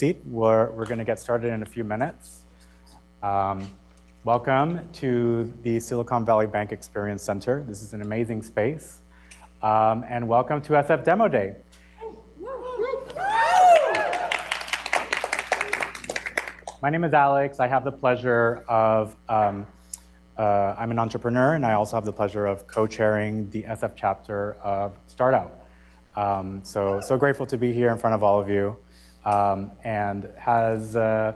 seat. We're going to get started in a few minutes. Welcome to the Silicon Valley Bank Experience Center. This is an amazing space. And welcome to SF Demo Day. My name is Alex. I have the pleasure of, I'm an entrepreneur, and I also have the pleasure of co-chairing the SF chapter of Startout. So grateful to be here in front of all of you. And is there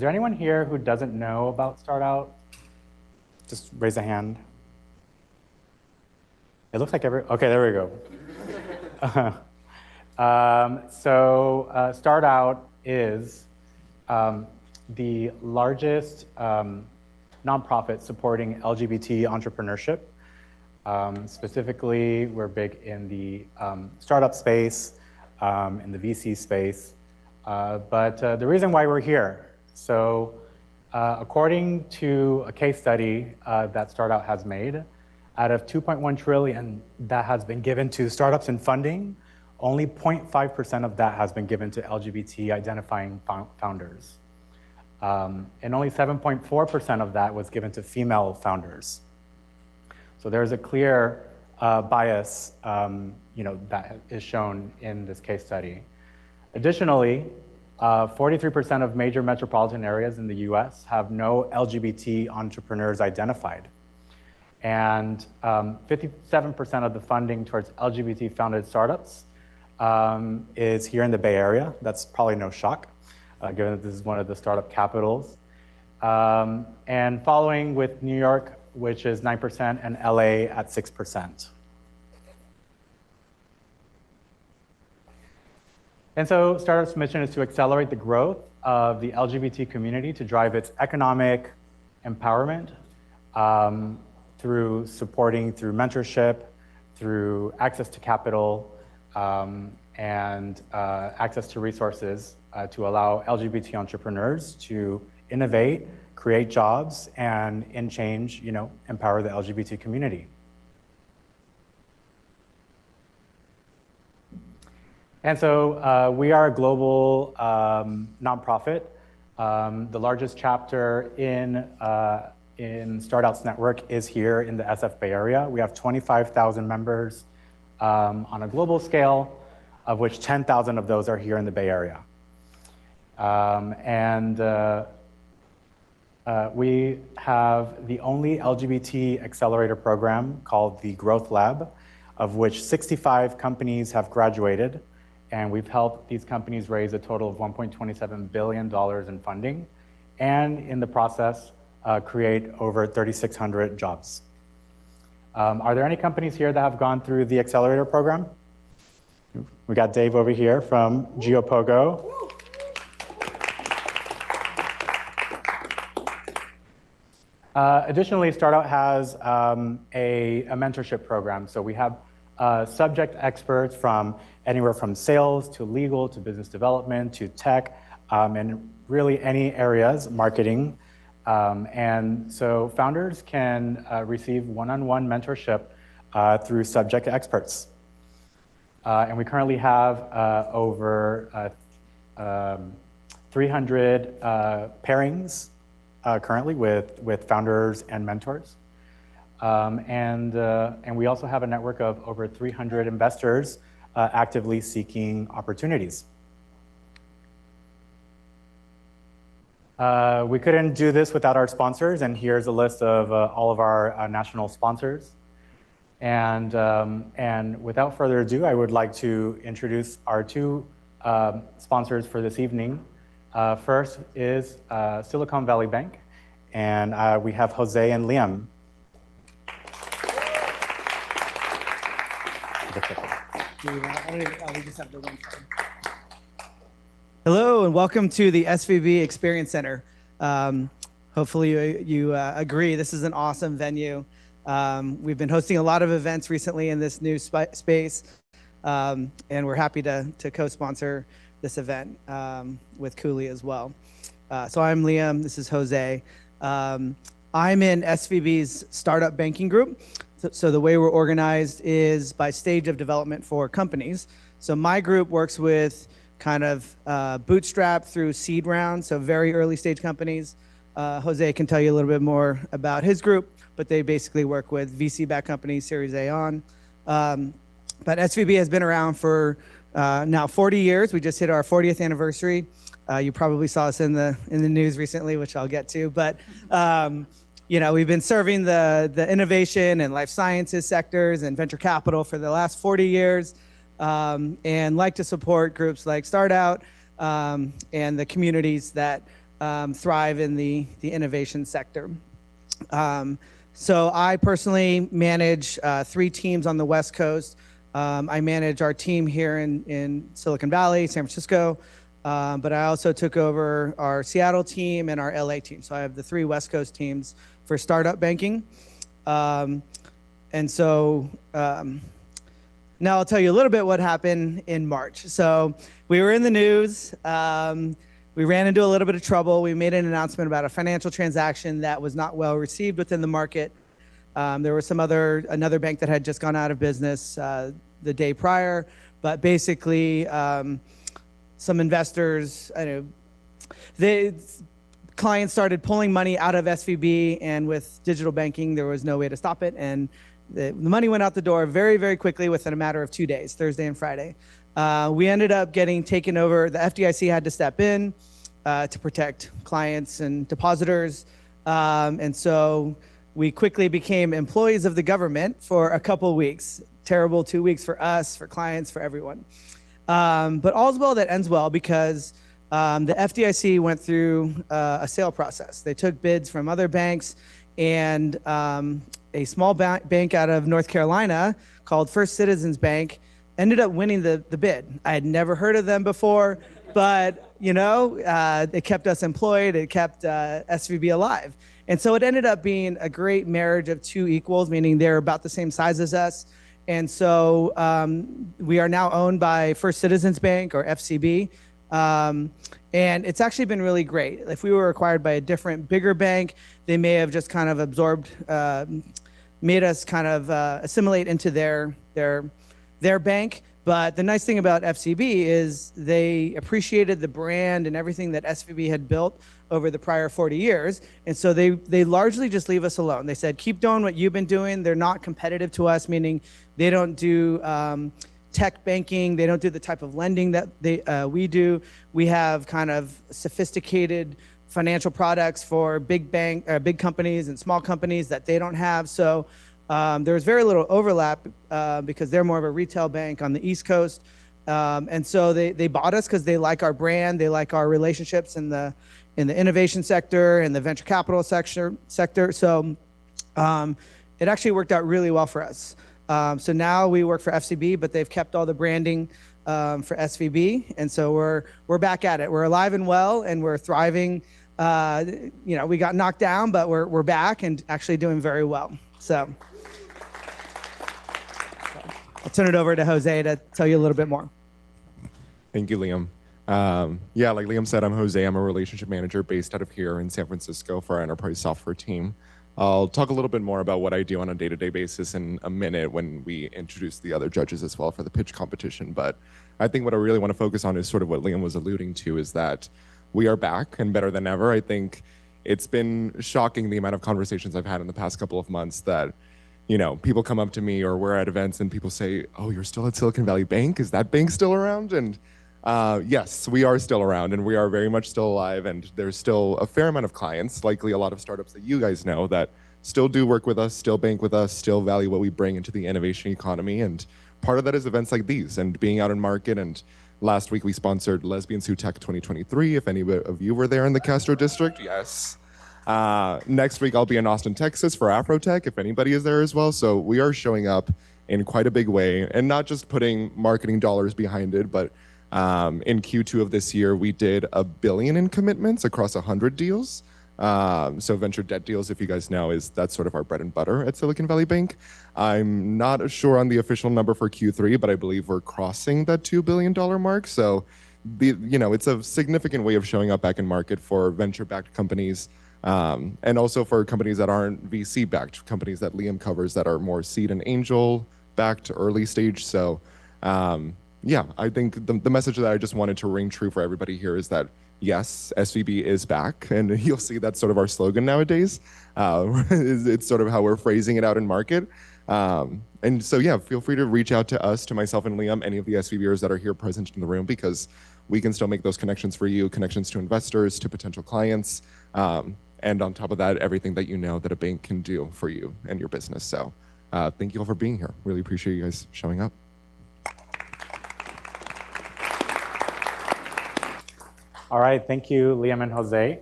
anyone here who doesn't know about Startout? Just raise a hand. It looks like okay, there we go. Startout is the largest nonprofit supporting LGBT entrepreneurship. Specifically, we're big in the startup space, in the VC space. But the reason why we're here, according to a case study that Startout has made, out of 2.1 trillion that has been given to startups in funding, only 0.5% of that has been given to LGBT identifying founders. And only 7.4% of that was given to female founders. So there's a clear bias that is shown in this case study. Additionally, 43% of major metropolitan areas in the US have no LGBT entrepreneurs identified. And 57% of the funding towards LGBT-founded startups is here in the Bay Area. That's probably no shock, given that this is one of the startup capitals. And following with New York, which is 9%, and LA at 6%. And so Startup's mission is to accelerate the growth of the LGBT community to drive its economic empowerment through mentorship, through access to capital, and access to resources to allow LGBT entrepreneurs to innovate, create jobs, and in change, empower the LGBT community. And so we are a global nonprofit, the largest chapter in Startout's network is here in the SF Bay Area. We have 25,000 members on a global scale, of which 10,000 of those are here in the Bay Area. We have the only LGBT accelerator program called the Growth Lab, of which 65 companies have graduated, and we've helped these companies raise a total of $1.27 billion in funding, and in the process, create over 3,600 jobs. Are there any companies here that have gone through the accelerator program? We got Dave over here from GeoPogo. Additionally, Startout has a mentorship program. So we have subject experts from anywhere from sales to legal to business development to tech and really any areas, marketing. And so founders can receive one-on-one mentorship through subject experts. And we currently have over 300 pairings currently with founders and mentors. And we also have a network of over 300 investors actively seeking opportunities. We couldn't do this without our sponsors, and here's a list of all of our national sponsors. And without further ado, I would like to introduce our two sponsors for this evening. First is Silicon Valley Bank, and we have Jose and Liam. Hello, and welcome to the SVB Experience Center. Hopefully you agree this is an awesome venue. We've been hosting a lot of events recently in this new space, and we're happy to co-sponsor this event with Cooley as well. So I'm Liam, this is Jose. I'm in SVB's startup banking group. So the way we're organized is by stage of development for companies. So my group works with kind of bootstrapped through seed rounds, so very early stage companies. Jose can tell you a little bit more about his group, but they basically work with VC-backed companies, Series A on. But SVB has been around for now 40 years. We just hit our 40th anniversary. You probably saw us in the news recently, which I'll get to. But we've been serving the innovation and life sciences sectors and venture capital for the last 40 years, and like to support groups like StartOut and the communities that thrive in the innovation sector. So I personally manage 3 teams on the West Coast. I manage our team here in Silicon Valley, San Francisco, but I also took over our Seattle team and our LA team. So I have the 3 West Coast teams for startup banking. And so now I'll tell you a little bit what happened in March. So we were in the news. We ran into a little bit of trouble. We made an announcement about a financial transaction that was not well received within the market. There was another bank that had just gone out of business the day prior, but basically some investors, clients started pulling money out of SVB, and with digital banking, there was no way to stop it. And the money went out the door very, very quickly within a matter of 2 days, Thursday and Friday. We ended up getting taken over. The FDIC had to step in to protect clients and depositors. And so we quickly became employees of the government for a couple of weeks. Terrible 2 weeks for us, for clients, for everyone. But all's well that ends well, because the FDIC went through a sale process. They took bids from other banks, and a small bank out of North Carolina called First Citizens Bank ended up winning the bid. I had never heard of them before, but it kept us employed. It kept SVB alive. And so it ended up being a great marriage of 2 equals, meaning they're about the same size as us. And so we are now owned by First Citizens Bank, or FCB. And it's actually been really great. If we were acquired by a different, bigger bank, they may have just kind of absorbed, made us kind of assimilate into their bank. But the nice thing about FCB is they appreciated the brand and everything that SVB had built over the prior 40 years. And so they largely just leave us alone. They said, keep doing what you've been doing. They're not competitive to us, meaning they don't do tech banking. They don't do the type of lending that we do. We have kind of sophisticated financial products for big companies and small companies that they don't have. So there's very little overlap because they're more of a retail bank on the East Coast. And so they bought us because they like our brand. They like our relationships in the innovation sector and the venture capital sector. So it actually worked out really well for us. So now we work for FCB, but they've kept all the branding for SVB. And so we're back at it. We're alive and well, and we're thriving. We got knocked down, but we're back and actually doing very well. So I'll turn it over to Jose to tell you a little bit more. Thank you, Liam. Like Liam said, I'm Jose. I'm a relationship manager based out of here in San Francisco for our enterprise software team. I'll talk a little bit more about what I do on a day-to-day basis in a minute when we introduce the other judges as well for the pitch competition. But I think what I really want to focus on is sort of what Liam was alluding to, is that we are back and better than ever. I think it's been shocking the amount of conversations I've had in the past couple of months that, people come up to me or we're at events and people say, oh, you're still at Silicon Valley Bank? Is that bank still around? And yes, we are still around, and we are very much still alive, and there's still a fair amount of clients, likely a lot of startups that you guys know, that still do work with us, still bank with us, still value what we bring into the innovation economy. And part of that is events like these and being out in market. And last week we sponsored Lesbians Who Tech 2023. If any of you were there in the Castro district, yes. Next week I'll be in Austin, Texas for Afrotech, if anybody is there as well. So we are showing up in quite a big way, and not just putting marketing dollars behind it, but in Q2 of this year, we did $1 billion in commitments across 100 deals. So venture debt deals, if you guys know, that's sort of our bread and butter at Silicon Valley Bank. I'm not sure on the official number for Q3, but I believe we're crossing that $2 billion mark. So, it's a significant way of showing up back in market for venture-backed companies, and also for companies that aren't VC-backed, companies that Liam covers that are more seed and angel-backed, early stage. So, yeah, I think the message that I just wanted to ring true for everybody here is that yes, SVB is back, and you'll see that's sort of our slogan nowadays. It's sort of how we're phrasing it out in market. And so yeah, feel free to reach out to us, to myself and Liam, any of the SVBers that are here present in the room, because we can still make those connections for you, connections to investors, to potential clients, and on top of that, everything that you know that a bank can do for you and your business. So thank you all for being here. Really appreciate you guys showing up. All right, thank you, Liam and Jose.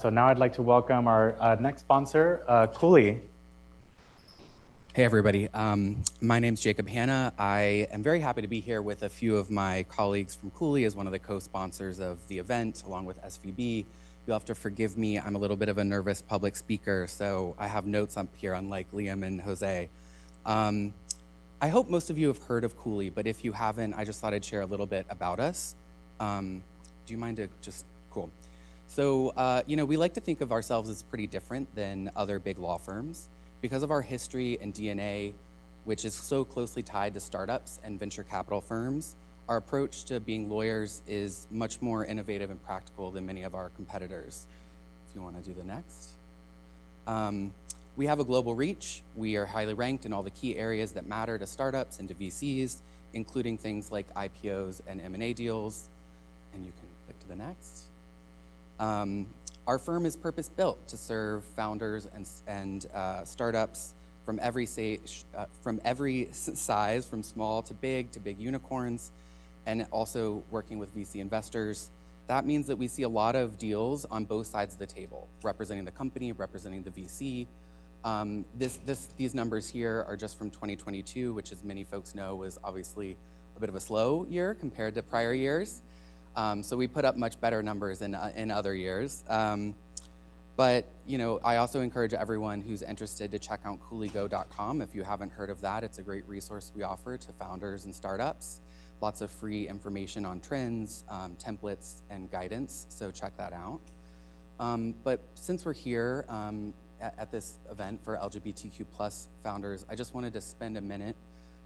So now I'd like to welcome our next sponsor, Cooley. Hey everybody, my name's Jacob Hanna. I am very happy to be here with a few of my colleagues from Cooley as one of the co-sponsors of the event, along with SVB. You'll have to forgive me, I'm a little bit of a nervous public speaker, so I have notes up here, unlike Liam and Jose. I hope most of you have heard of Cooley, but if you haven't, I just thought I'd share a little bit about us. Do you mind to just, cool. So, you know, we like to think of ourselves as pretty different than other big law firms. Because of our history and DNA, which is so closely tied to startups and venture capital firms, our approach to being lawyers is much more innovative and practical than many of our competitors. If you want to do the next. We have a global reach. We are highly ranked in all the key areas that matter to startups and to VCs, including things like IPOs and M&A deals. And you can click to the next. Our firm is purpose-built to serve founders and startups from every size, from small to big unicorns, and also working with VC investors. That means that we see a lot of deals on both sides of the table, representing the company, representing the VC. These numbers here are just from 2022, which, as many folks know, was obviously a bit of a slow year compared to prior years. So we put up much better numbers in other years. But you know, I also encourage everyone who's interested to check out cooleygo.com. If you haven't heard of that, it's a great resource we offer to founders and startups. Lots of free information on trends, templates, and guidance, so check that out. But since we're here at this event for LGBTQ+ founders, I just wanted to spend a minute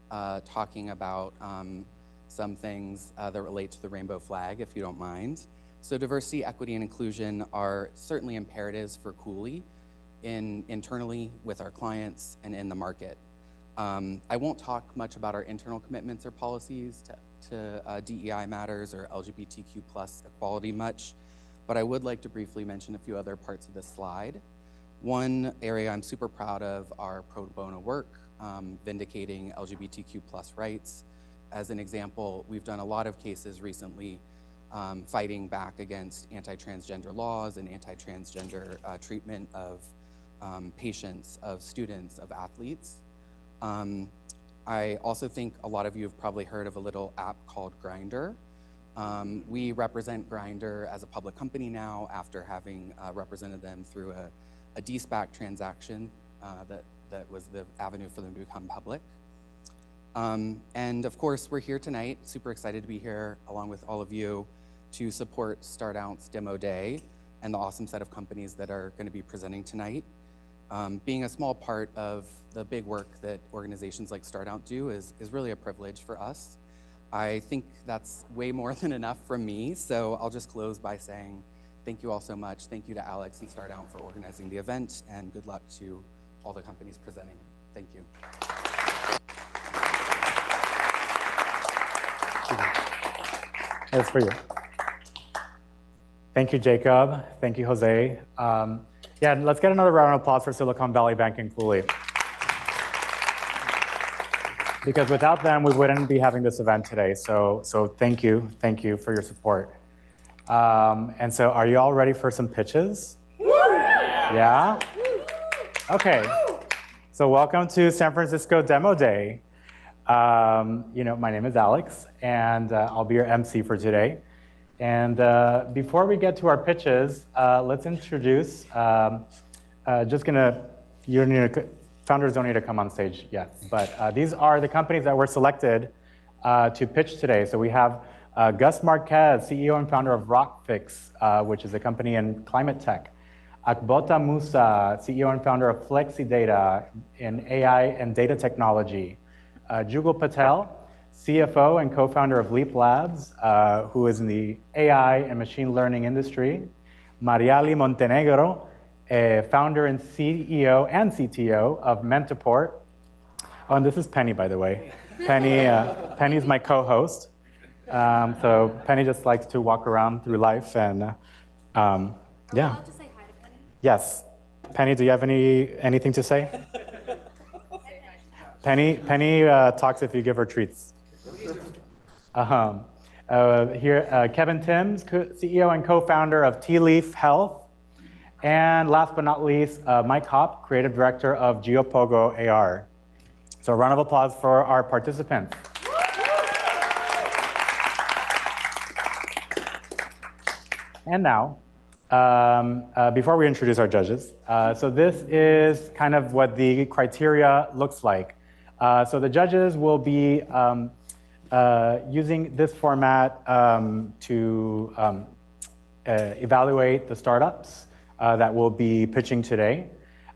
talking about some things that relate to the rainbow flag, if you don't mind. So diversity, equity, and inclusion are certainly imperatives for Cooley internally with our clients and in the market. I won't talk much about our internal commitments or policies to DEI matters or LGBTQ+ equality much, but I would like to briefly mention a few other parts of this slide. One area I'm super proud of are pro bono work, vindicating LGBTQ+ rights. As an example, we've done a lot of cases recently fighting back against anti-transgender laws and anti-transgender treatment of patients, of students, of athletes. I also think a lot of you have probably heard of a little app called Grindr. We represent Grindr as a public company now after having represented them through a de-SPAC transaction that was the avenue for them to become public. And of course, we're here tonight, super excited to be here along with all of you to support StartOut's Demo Day and the awesome set of companies that are going to be presenting tonight. Being a small part of the big work that organizations like StartOut do is really a privilege for us. I think that's way more than enough from me, so I'll just close by saying thank you all so much. Thank you to Alex and StartOut for organizing the event, and good luck to all the companies presenting. Thank you. That's for you. Thank you, Jacob. Thank you, Jose. Yeah, let's get another round of applause for Silicon Valley Bank and Cooley. Because without them, we wouldn't be having this event today. So thank you for your support. And so are you all ready for some pitches? Yeah? Okay. So welcome to San Francisco Demo Day. You know, my name is Alex, and I'll be your MC for today. And before we get to our pitches, let's introduce, founders don't need to come on stage yet, but these are the companies that were selected to pitch today. So we have Gus Marquez, CEO and founder of Rockfix, which is a company in climate tech. Akbota Musa, CEO and founder of FlexiData in AI and data technology. Jugal Patel, CFO and co-founder of Leap Labs, who is in the AI and machine learning industry. Mariali Montenegro, founder and CEO and CTO of Mentaport. Oh, and this is Penny, by the way. Penny's my co-host. So Penny just likes to walk around through life and yeah. I'll just say hi to Penny. Yes. Penny, do you have anything to say? Penny talks if you give her treats. Here, Kevin Timms, CEO and co-founder of Tea Leaf Health. And last but not least, Mike Hopp, creative director of Geopogo AR. So a round of applause for our participants. And now, before we introduce our judges, so this is kind of what the criteria looks like. So the judges will be using this format to evaluate the startups that will be pitching today,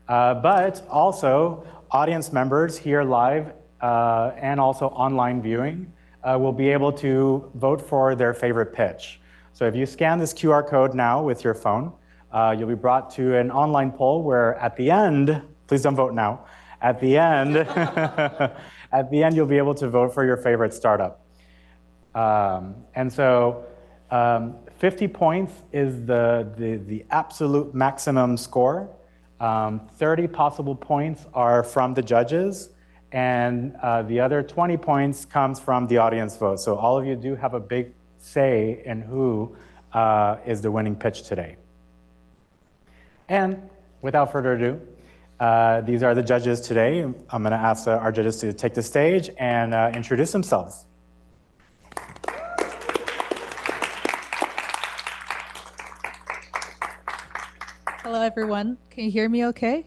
but also audience members here live and also online viewing will be able to vote for their favorite pitch. So if you scan this QR code now with your phone, you'll be brought to an online poll where at the end, please don't vote now, at the end, at the end you'll be able to vote for your favorite startup. And so 50 points is the absolute maximum score. 30 possible points are from the judges, and the other 20 points comes from the audience vote. So all of you do have a big say in who is the winning pitch today. And without further ado, these are the judges today. I'm going to ask our judges to take the stage and introduce themselves. Hello, everyone. Can you hear me okay?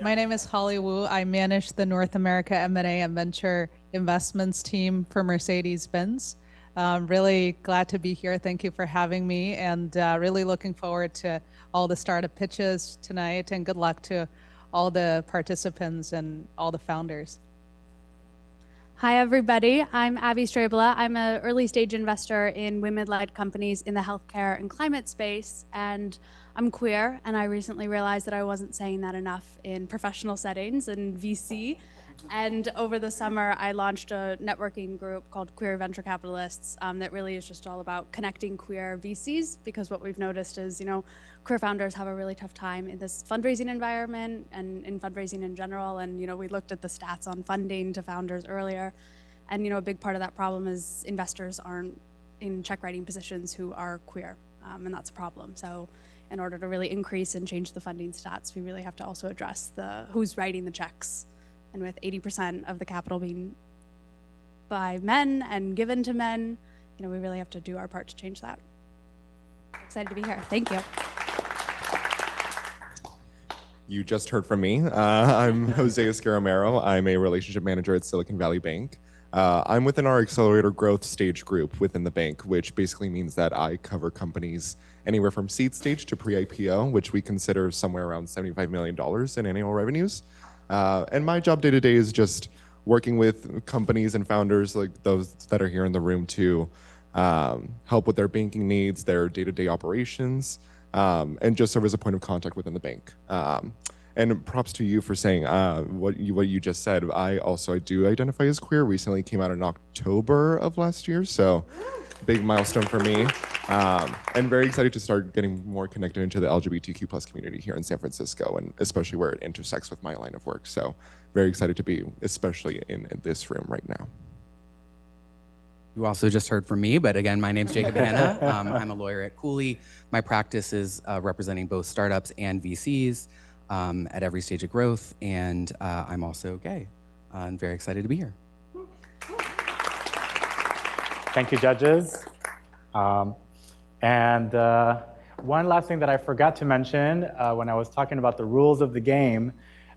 My name is Holly Wu. I manage the North America M&A and Venture Investments team for Mercedes-Benz. Really glad to be here. Thank you for having me, and really looking forward to all the startup pitches tonight, and good luck to all the participants and all the founders. Hi, everybody. I'm Abby Strabla. I'm an early stage investor in women-led companies in the healthcare and climate space, and I'm queer, and I recently realized that I wasn't saying that enough in professional settings and VC. And over the summer, I launched a networking group called Queer Venture Capitalists that really is just all about connecting queer VCs, because what we've noticed is, queer founders have a really tough time in this fundraising environment and in fundraising in general. And, we looked at the stats on funding to founders earlier. And, a big part of that problem is investors aren't in check writing positions who are queer, and that's a problem. So in order to really increase and change the funding stats, we really have to also address who's writing the checks. And with 80% of the capital being by men and given to men, we really have to do our part to change that. Excited to be here. Thank you. You just heard from me. I'm Jose Escaramero. I'm a relationship manager at Silicon Valley Bank. I'm within our accelerator growth stage group within the bank, which basically means that I cover companies anywhere from seed stage to pre-IPO, which we consider somewhere around $75 million in annual revenues. And my job day to day is just working with companies and founders like those that are here in the room to help with their banking needs, their day-to-day operations, and just serve as a point of contact within the bank. And props to you for saying what you just said. I do identify as queer. Recently came out in October of last year, so big milestone for me. And very excited to start getting more connected into the LGBTQ+ community here in San Francisco, and especially where it intersects with my line of work. So very excited to be, especially in this room right now. You also just heard from me, but again, my name's Jacob Hanna. I'm a lawyer at Cooley. My practice is representing both startups and VCs at every stage of growth, and I'm also gay. I'm very excited to be here. Thank you, judges. And one last thing that I forgot to mention when I was talking about the rules of the game.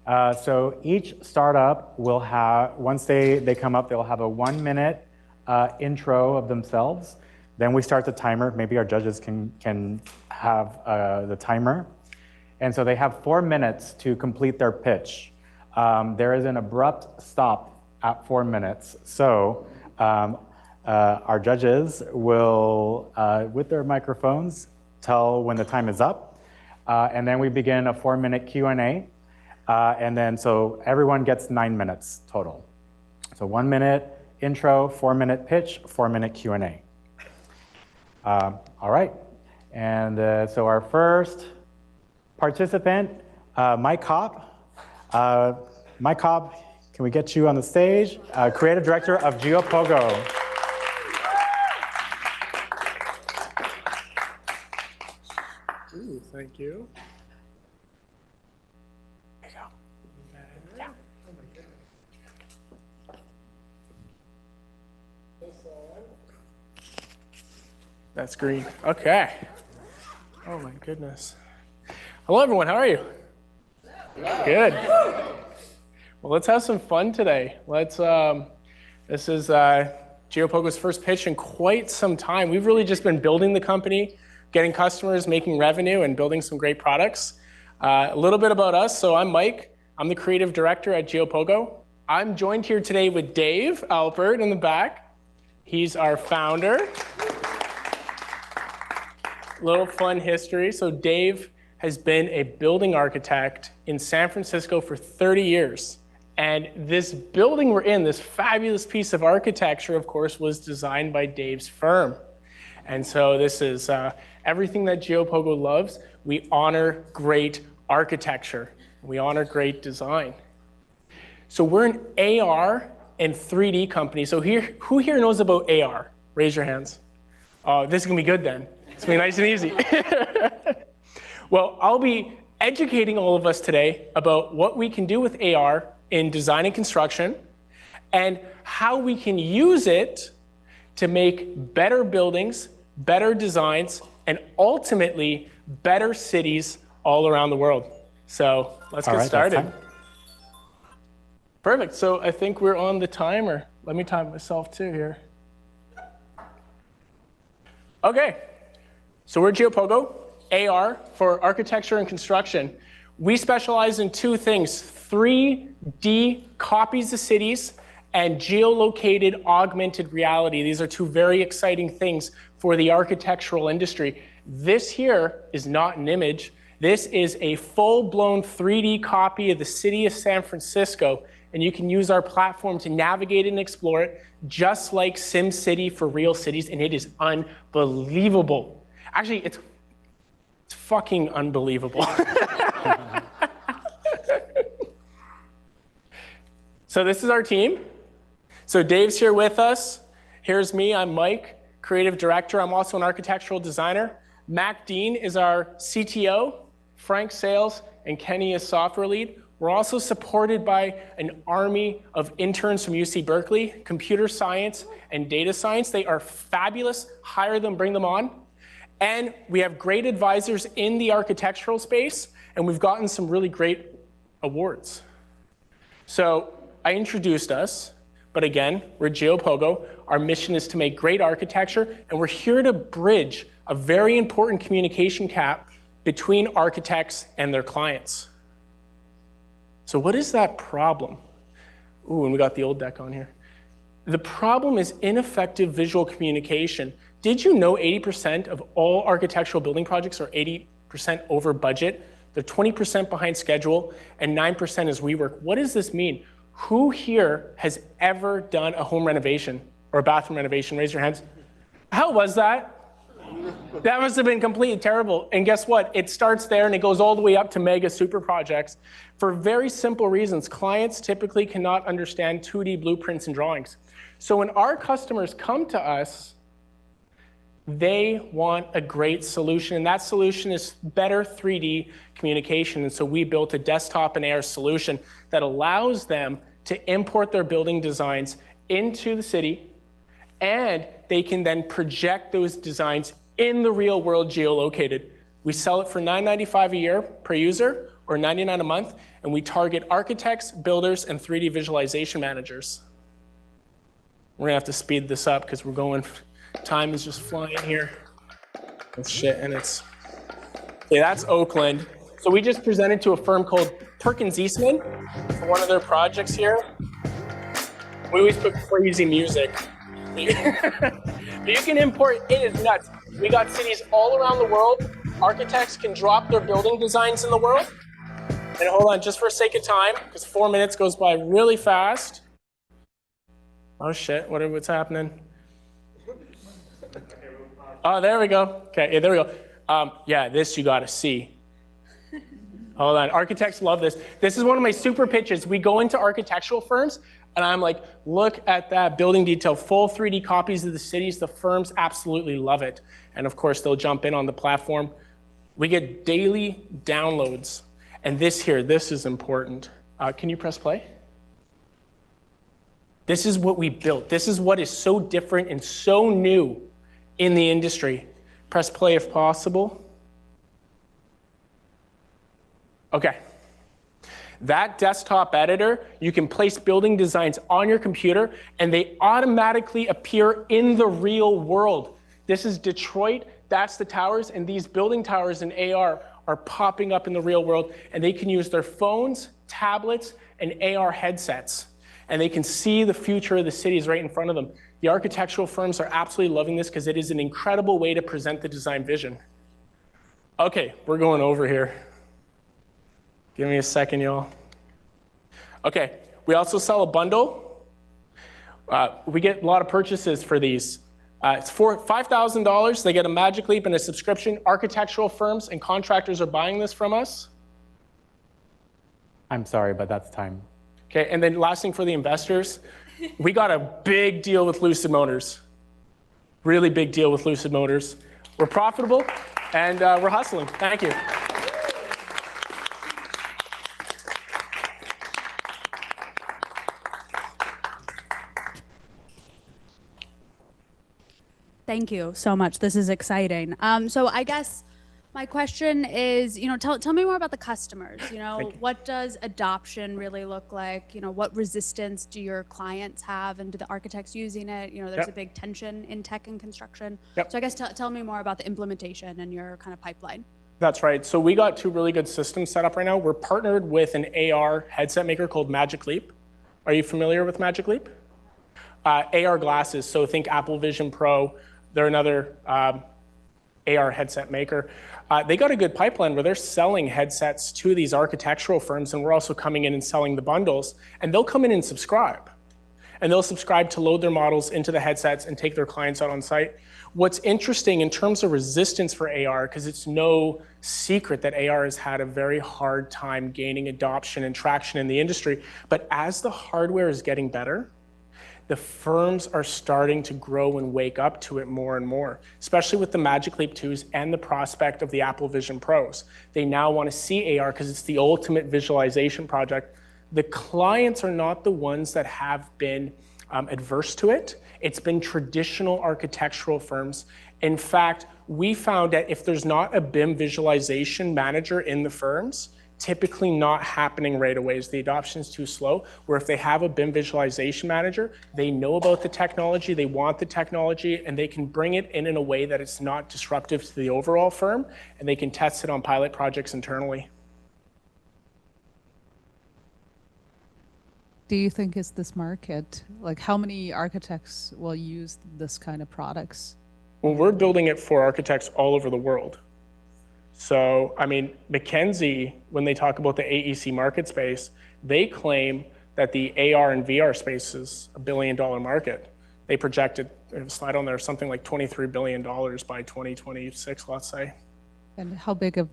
So each startup will have, once they come up, they'll have a 1-minute intro of themselves. Then we start the timer. Maybe our judges can have the timer. And so they have 4 minutes to complete their pitch. There is an abrupt stop at 4 minutes. So Our judges will, with their microphones, tell when the time is up. And then we begin a 4-minute Q&A. And then so everyone gets 9 minutes total. So 1 minute intro, 4-minute pitch, 4-minute Q&A. All right. And so our first participant, Mike Kopp. Mike Kopp, can we get you on the stage? Creative Director of GeoPogo. Ooh, thank you. There you go. Yeah. Oh my goodness. That's green. Okay. Oh my goodness. Hello everyone, how are you? Good. Well, let's have some fun today. This is GeoPogo's first pitch in quite some time. We've really just been building the company, getting customers, making revenue, and building some great products. A little bit about us. So I'm Mike. I'm the creative director at GeoPogo. I'm joined here today with Dave Alpert in the back. He's our founder. Little fun history. So Dave has been a building architect in San Francisco for 30 years. And this building we're in, this fabulous piece of architecture, of course, was designed by Dave's firm. And so this is everything that GeoPogo loves. We honor great architecture. We honor great design. So we're an AR and 3D company. So who here knows about AR? Raise your hands. Oh, this is gonna be good then. It's gonna be nice and easy. Well, I'll be educating all of us today about what we can do with AR in design and construction and how we can use it to make better buildings, better designs, and ultimately better cities all around the world. So let's get started. Perfect. So I think we're on the timer. Let me time myself too here. Okay. So we're GeoPogo, AR for architecture and construction. We specialize in two things: 3D copies of cities and geolocated augmented reality. These are two very exciting things for the architectural industry. This here is not an image. This is a full-blown 3D copy of the city of San Francisco, and you can use our platform to navigate and explore it, just like SimCity for real cities, and it is unbelievable. Actually, it's fucking unbelievable. So this is our team. So Dave's here with us. Here's me, I'm Mike, creative director. I'm also an architectural designer. Mac Dean is our CTO, Frank sales, and Kenny is software lead. We're also supported by an army of interns from UC Berkeley, computer science and data science. They are fabulous. Hire them, bring them on. And we have great advisors in the architectural space, and we've gotten some really great awards. So I introduced us, but again, we're GeoPogo. Our mission is to make great architecture, and we're here to bridge a very important communication gap between architects and their clients. So what is that problem? Ooh, and we got the old deck on here. The problem is ineffective visual communication. Did you know 80% of all architectural building projects are 80% over budget? They're 20% behind schedule, and 9% is rework. What does this mean? Who here has ever done a home renovation or a bathroom renovation? Raise your hands. How was that? That must have been completely terrible. And guess what? It starts there and it goes all the way up to mega super projects for very simple reasons. Clients typically cannot understand 2D blueprints and drawings. So when our customers come to us, they want a great solution, and that solution is better 3D communication. And so we built a desktop and AR solution that allows them to import their building designs into the city, and they can then project those designs in the real world geolocated. We sell it for $9.95 a year per user or $99 a month, and we target architects, builders, and 3D visualization managers. We're gonna have to speed this up because we're going, time is just flying here. That's shit, and it's, okay, that's Oakland. So we just presented to a firm called Perkins Eastman for one of their projects here. We always put crazy music. You can import, it is nuts. We got cities all around the world. Architects can drop their building designs in the world. And hold on, just for sake of time, because 4 minutes goes by really fast. Oh shit, what's happening? Oh, there we go. Okay, yeah, there we go. Yeah, this you gotta see. Hold on, architects love this. This is one of my super pitches. We go into architectural firms, and I'm like, look at that building detail, full 3D copies of the cities. The firms absolutely love it. And of course, they'll jump in on the platform. We get daily downloads. And this here, this is important. Can you press play? This is what we built. This is what is so different and so new in the industry. Press play if possible. Okay. That desktop editor, you can place building designs on your computer and they automatically appear in the real world. This is Detroit, that's the towers, and these building towers in AR are popping up in the real world, and they can use their phones, tablets, and AR headsets. And they can see the future of the cities right in front of them. The architectural firms are absolutely loving this because it is an incredible way to present the design vision. Okay, we're going over here. Give me a second, y'all. Okay, we also sell a bundle. We get a lot of purchases for these. It's for $5,000. They get a Magic Leap and a subscription. Architectural firms and contractors are buying this from us. I'm sorry, but that's time. Okay, and then last thing for the investors, we got a big deal with Lucid Motors. Really big deal with Lucid Motors. We're profitable and we're hustling. Thank you. Thank you so much. This is exciting. So I guess my question is, tell me more about the customers. What does adoption really look like? What resistance do your clients have, and do the architects using it? There's a big tension in tech and construction. So I guess tell me more about the implementation and your kind of pipeline. That's right. So we got 2 really good systems set up right now. We're partnered with an AR headset maker called Magic Leap. Are you familiar with Magic Leap? AR glasses. So think Apple Vision Pro. They're another AR headset maker. They got a good pipeline where they're selling headsets to these architectural firms, and we're also coming in and selling the bundles. And they'll come in and subscribe. And they'll subscribe to load their models into the headsets and take their clients out on site. What's interesting in terms of resistance for AR, because it's no secret that AR has had a very hard time gaining adoption and traction in the industry, but as the hardware is getting better, the firms are starting to grow and wake up to it more and more, especially with the Magic Leap 2s and the prospect of the Apple Vision Pros. They now want to see AR because it's the ultimate visualization project. The clients are not the ones that have been adverse to it. It's been traditional architectural firms. In fact, we found that if there's not a BIM visualization manager in the firms, typically not happening right away as the adoption is too slow, where if they have a BIM visualization manager, they know about the technology, they want the technology, and they can bring it in a way that it's not disruptive to the overall firm, and they can test it on pilot projects internally. Do you think is this market, like how many architects will use this kind of products? Well, we're building it for architects all over the world. So, I mean, McKinsey, when they talk about the AEC market space, they claim that the AR and VR space is $1 billion market. They projected, there's a slide on there, something like $23 billion by 2026, let's say. And how big of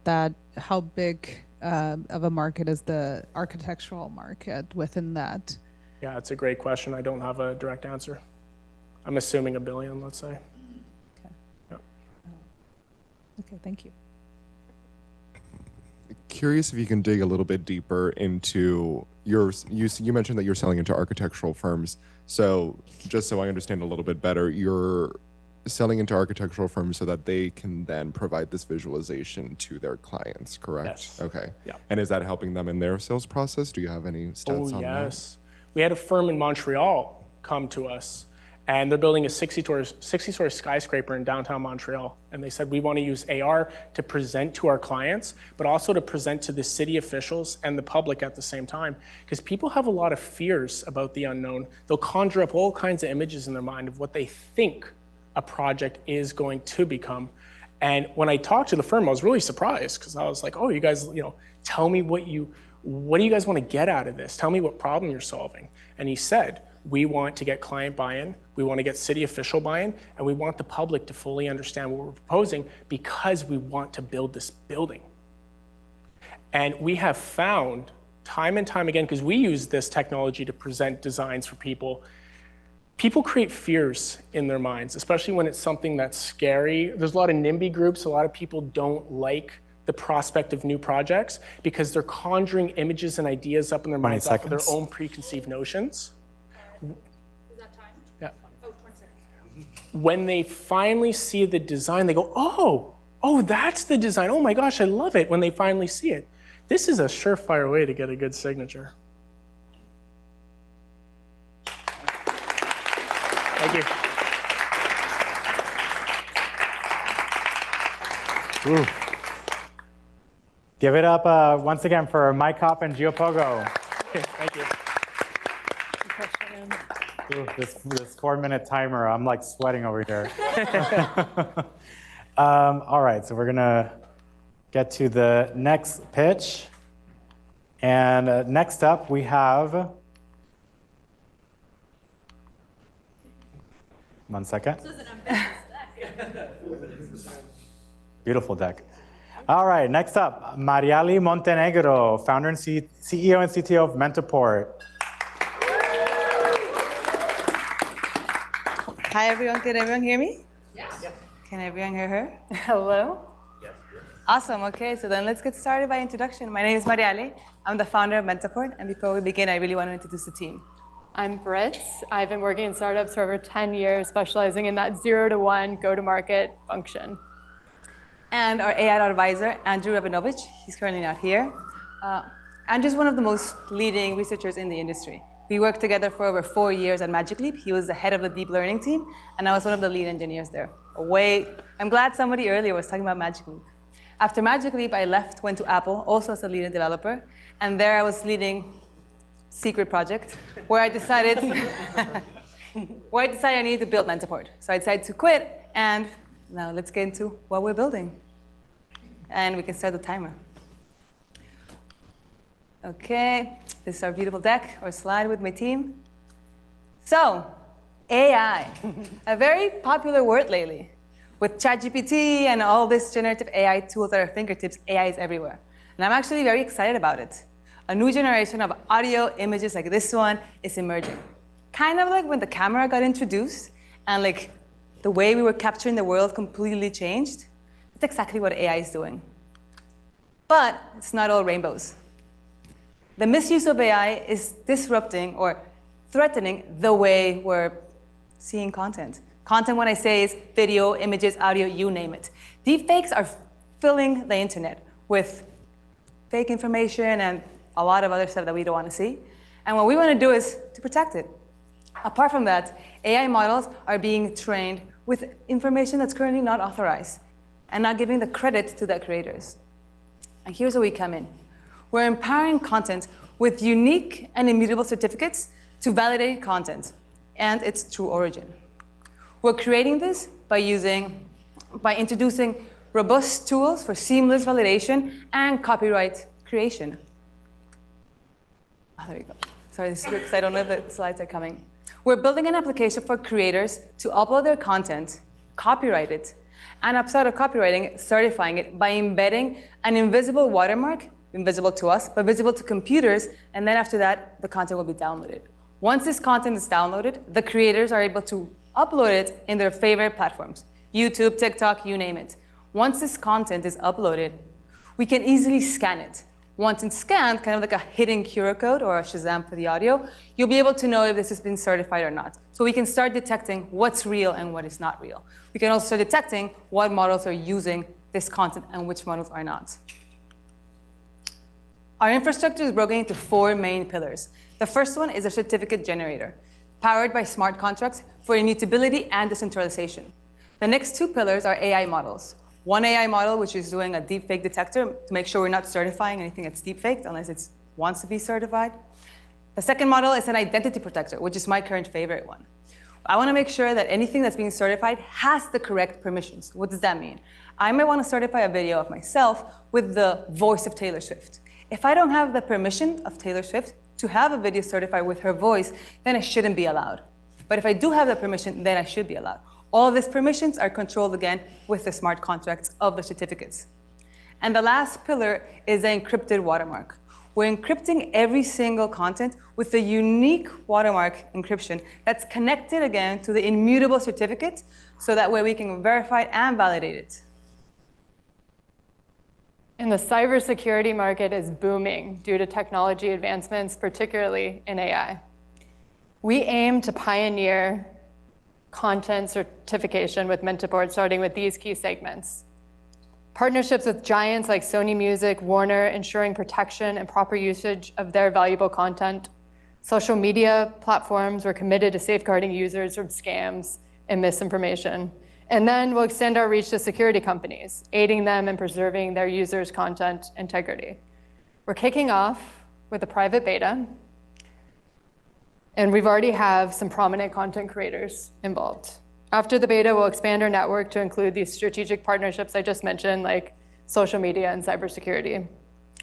a market is the architectural market within that? Yeah, it's a great question. I don't have a direct answer. I'm assuming $1 billion, let's say. Okay. Yep. Okay, thank you. Curious if you can dig a little bit deeper into you mentioned that you're selling into architectural firms. So just so I understand a little bit better, you're selling into architectural firms so that they can then provide this visualization to their clients, correct? Yes. Okay. Yeah. And is that helping them in their sales process? Do you have any stats on that? Oh, yes. We had a firm in Montreal come to us, And they're building a 60-story skyscraper in downtown Montreal. And they said, we want to use AR to present to our clients, but also to present to the city officials and the public at the same time. Because people have a lot of fears about the unknown. They'll conjure up all kinds of images in their mind of what they think a project is going to become. And when I talked to the firm, I was really surprised because I was like, oh, you guys, tell me what do you guys want to get out of this? Tell me what problem you're solving. And he said, we want to get client buy-in, we want to get city official buy-in, and we want the public to fully understand what we're proposing because we want to build this building. And we have found time and time again, because we use this technology to present designs for people, people create fears in their minds, especially when it's something that's scary. There's a lot of NIMBY groups. A lot of people don't like the prospect of new projects because they're conjuring images and ideas up in their minds off of their own preconceived notions. Is that time? Yeah. Oh, 20 seconds. When they finally see the design, they go, oh, that's the design. Oh my gosh, I love it when they finally see it. This is a surefire way to get a good signature. Thank you. Ooh. Give it up once again for Mike Kopp and Gio Pogo. Thank you. Ooh, this 4-minute timer, I'm like sweating over here. All right, so we're gonna get to the next pitch. And next up we have, one second. This is an ambitious deck. Beautiful deck. All right, next up, Mariali Montenegro, founder and CEO and CTO of Mentaport. Hi, everyone. Can everyone hear me? Yes. Can everyone hear her? Hello? Yes. Awesome. Okay, so then let's get started by introduction. My name is Mariale. I'm the founder of Mentaport. And before we begin, I really want to introduce the team. I'm Britt. I've been working in startups for over 10 years, specializing in that 0 to 1 go-to-market function. And our AI advisor, Andrew Rabinovich. He's currently not here. Andrew's one of the most leading researchers in the industry. We worked together for over 4 years at Magic Leap. He was the head of the deep learning team, and I was one of the lead engineers there. Wait, I'm glad somebody earlier was talking about Magic Leap. After Magic Leap, I left, went to Apple, also as a lead developer, and there I was leading secret project where I decided I needed to build Mentaport. So I decided to quit, and now let's get into what we're building. And we can start the timer. Okay, this is our beautiful deck or slide with my team. So, AI, a very popular word lately. With ChatGPT and all these generative AI tools at our fingertips, AI is everywhere. And I'm actually very excited about it. A new generation of audio images like this one is emerging. Kind of like when the camera got introduced and like the way we were capturing the world completely changed. That's exactly what AI is doing. But it's not all rainbows. The misuse of AI is disrupting or threatening the way we're seeing content. Content, when I say, is video, images, audio, you name it. Deepfakes are filling the internet with fake information and a lot of other stuff that we don't want to see. And what we want to do is to protect it. Apart from that, AI models are being trained with information that's currently not authorized and not giving the credit to the creators. And here's where we come in. We're empowering content with unique and immutable certificates to validate content and its true origin. We're creating this by introducing robust tools for seamless validation and copyright creation. Oh, there you go. Sorry, this is because I don't know if the slides are coming. We're building an application for creators to upload their content, copyright it, and outside of copywriting, certifying it by embedding an invisible watermark, invisible to us, but visible to computers, and then after that, the content will be downloaded. Once this content is downloaded, the creators are able to upload it in their favorite platforms, YouTube, TikTok, you name it. Once this content is uploaded, we can easily scan it. Once it's scanned, kind of like a hidden QR code or a Shazam for the audio, you'll be able to know if this has been certified or not. So we can start detecting what's real and what is not real. We can also start detecting what models are using this content and which models are not. Our infrastructure is broken into 4 main pillars. The first one is a certificate generator. powered by smart contracts for immutability and decentralization. The next two pillars are AI models. One AI model, which is doing a deepfake detector to make sure we're not certifying anything that's deepfaked unless it wants to be certified. The second model is an identity protector, which is my current favorite one. I want to make sure that anything that's being certified has the correct permissions. What does that mean? I might want to certify a video of myself with the voice of Taylor Swift. If I don't have the permission of Taylor Swift to have a video certified with her voice, then it shouldn't be allowed. But if I do have the permission, then I should be allowed. All of these permissions are controlled again with the smart contracts of the certificates. And the last pillar is the encrypted watermark. We're encrypting every single content with a unique watermark encryption that's connected again to the immutable certificate, so that way we can verify it and validate it. And the cybersecurity market is booming due to technology advancements, particularly in AI. We aim to pioneer content certification with Mentiboard, starting with these key segments. Partnerships with giants like Sony Music, Warner, ensuring protection and proper usage of their valuable content. Social media platforms, we're committed to safeguarding users from scams and misinformation. And then we'll extend our reach to security companies, aiding them in preserving their users' content integrity. We're kicking off with a private beta, and we've already have some prominent content creators involved. After the beta, we'll expand our network to include these strategic partnerships I just mentioned, like social media and cybersecurity.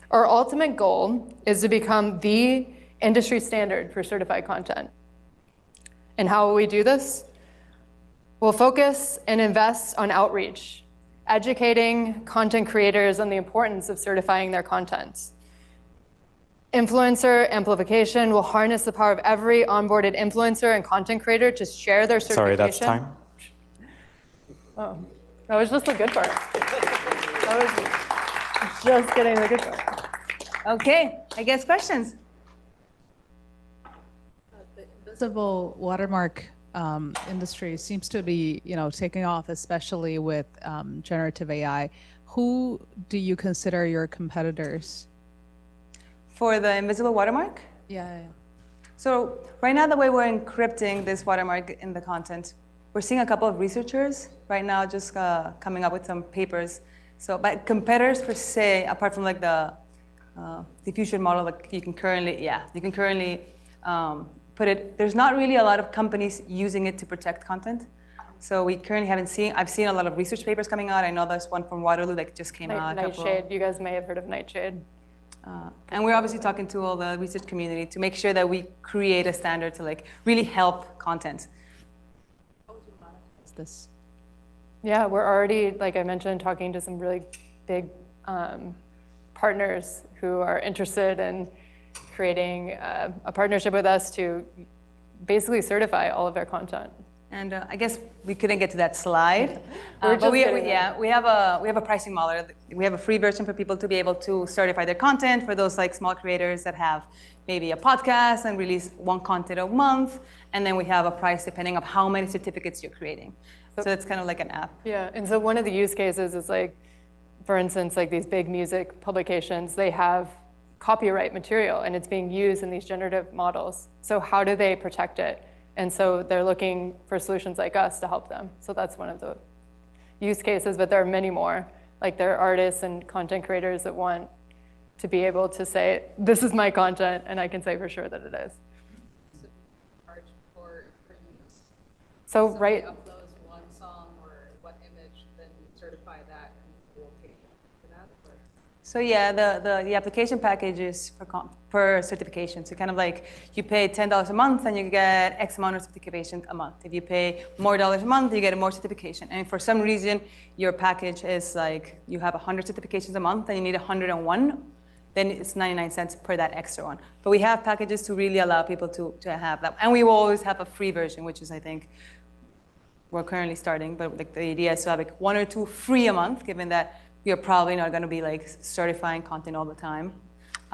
Our ultimate goal is to become the industry standard for certified content. And how will we do this? We'll focus and invest on outreach, educating content creators on the importance of certifying their content. Influencer amplification will harness the power of every onboarded influencer and content creator to share their certification. Sorry, that's time. Oh, that was just the good part. That was just getting the good part. Okay, I guess questions. The invisible watermark industry seems to be, taking off, especially with generative AI. Who do you consider your competitors? For the invisible watermark? Yeah. So right now, the way we're encrypting this watermark in the content, we're seeing a couple of researchers right now just coming up with some papers. So, but competitors per se, apart from like the diffusion model, like you can currently put it, there's not really a lot of companies using it to protect content. So we currently I've seen a lot of research papers coming out. I know there's one from Waterloo that just came out. Nightshade, you guys may have heard of Nightshade. And we're obviously talking to all the research community to make sure that we create a standard to like really help content. How would you monetize this? Yeah, we're already, like I mentioned, talking to some really big partners who are interested in creating a partnership with us to basically certify all of their content. And I guess we couldn't get to that slide, but we have a pricing model. We have a free version for people to be able to certify their content for those like small creators that have maybe a podcast and release one content a month. And then we have a price depending on how many certificates you're creating. So it's kind of like an app. Yeah, and so one of the use cases is like, for instance, like these big music publications, they have copyright material and it's being used in these generative models. So how do they protect it? And so they're looking for solutions like us to help them. So that's one of the use cases, but there are many more. Like there are artists and content creators that want to be able to say, this is my content, and I can say for sure that it is. Charge for use. So right. Uploads one song or one image, then certify that and we'll pay for that? Or? So yeah, the application package is per certification. So kind of like you pay $10 a month and you get X amount of certification a month. If you pay more dollars a month, you get more certification. And for some reason, your package is like you have 100 certifications a month and you need 101, then it's 99 cents per that extra one. But we have packages to really allow people to have that. And we will always have a free version, which is, I think, we're currently starting, but like the idea is to have like 1 or 2 free a month, given that we are probably not going to be like certifying content all the time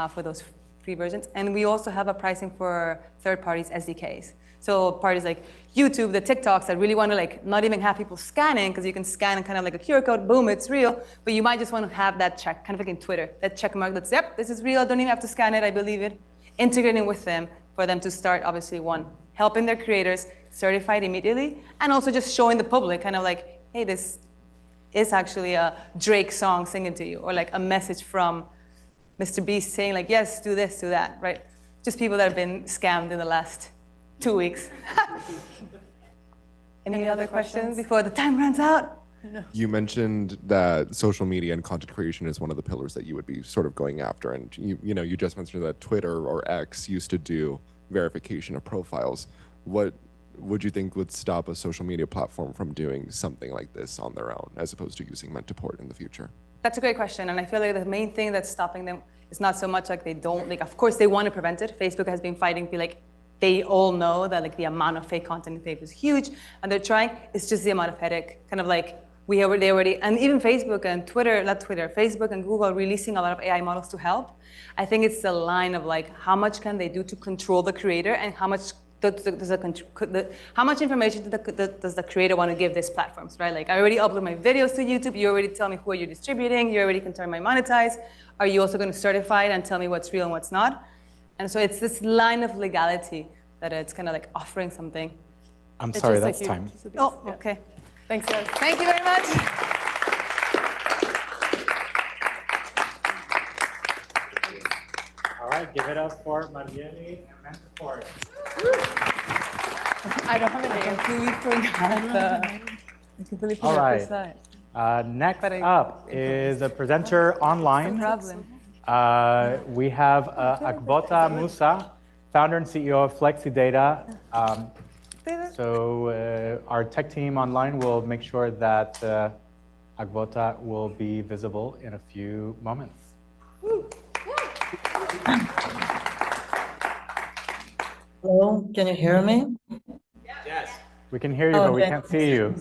for those free versions. And we also have a pricing for third parties SDKs. So parties like YouTube, the TikToks that really want to like not even have people scanning, because you can scan kind of like a QR code, boom, it's real. But you might just want to have that check, kind of like in Twitter, that check mark that's, yep, this is real, I don't even have to scan it, I believe it. Integrating with them for them to start, obviously, one, helping their creators certified immediately, and also just showing the public kind of like, hey, this is actually a Drake song singing to you, or like a message from Mr. Beast saying like, yes, do this, do that, right? Just people that have been scammed in the last 2 weeks. Any other questions before the time runs out? You mentioned that social media and content creation is one of the pillars that you would be sort of going after. And you just mentioned that Twitter or X used to do verification of profiles. What would you think would stop a social media platform from doing something like this on their own, as opposed to using Mentaport in the future? That's a great question. And I feel like the main thing that's stopping them is not so much like they don't, like, of course they want to prevent it. Facebook has been fighting, like, they all know that like the amount of fake content in Facebook is huge, and they're trying. It's just the amount of headache, kind of like they already, and even Facebook and Facebook and Google are releasing a lot of AI models to help. I think it's the line of like, how much can they do to control the creator, and how much how much information does the creator want to give these platforms, right? Like, I already upload my videos to YouTube. You already tell me who are you distributing. You already can turn my monetize. Are you also going to certify it and tell me what's real and what's not? And so it's this line of legality that it's kind of like offering something. I'm sorry, that's time. Oh, okay. Thanks, guys. Thank you very much. All right, give it up for Marjeli and Mentaport. I don't have a name. Completely All forgot right. this slide. Next up is a presenter online. No problem. We have Akbota Musa, founder and CEO of FlexiData. So our tech team online will make sure that Akbota will be visible in a few moments. Hello, can you hear me? Yes. We can hear you, but we can't see you.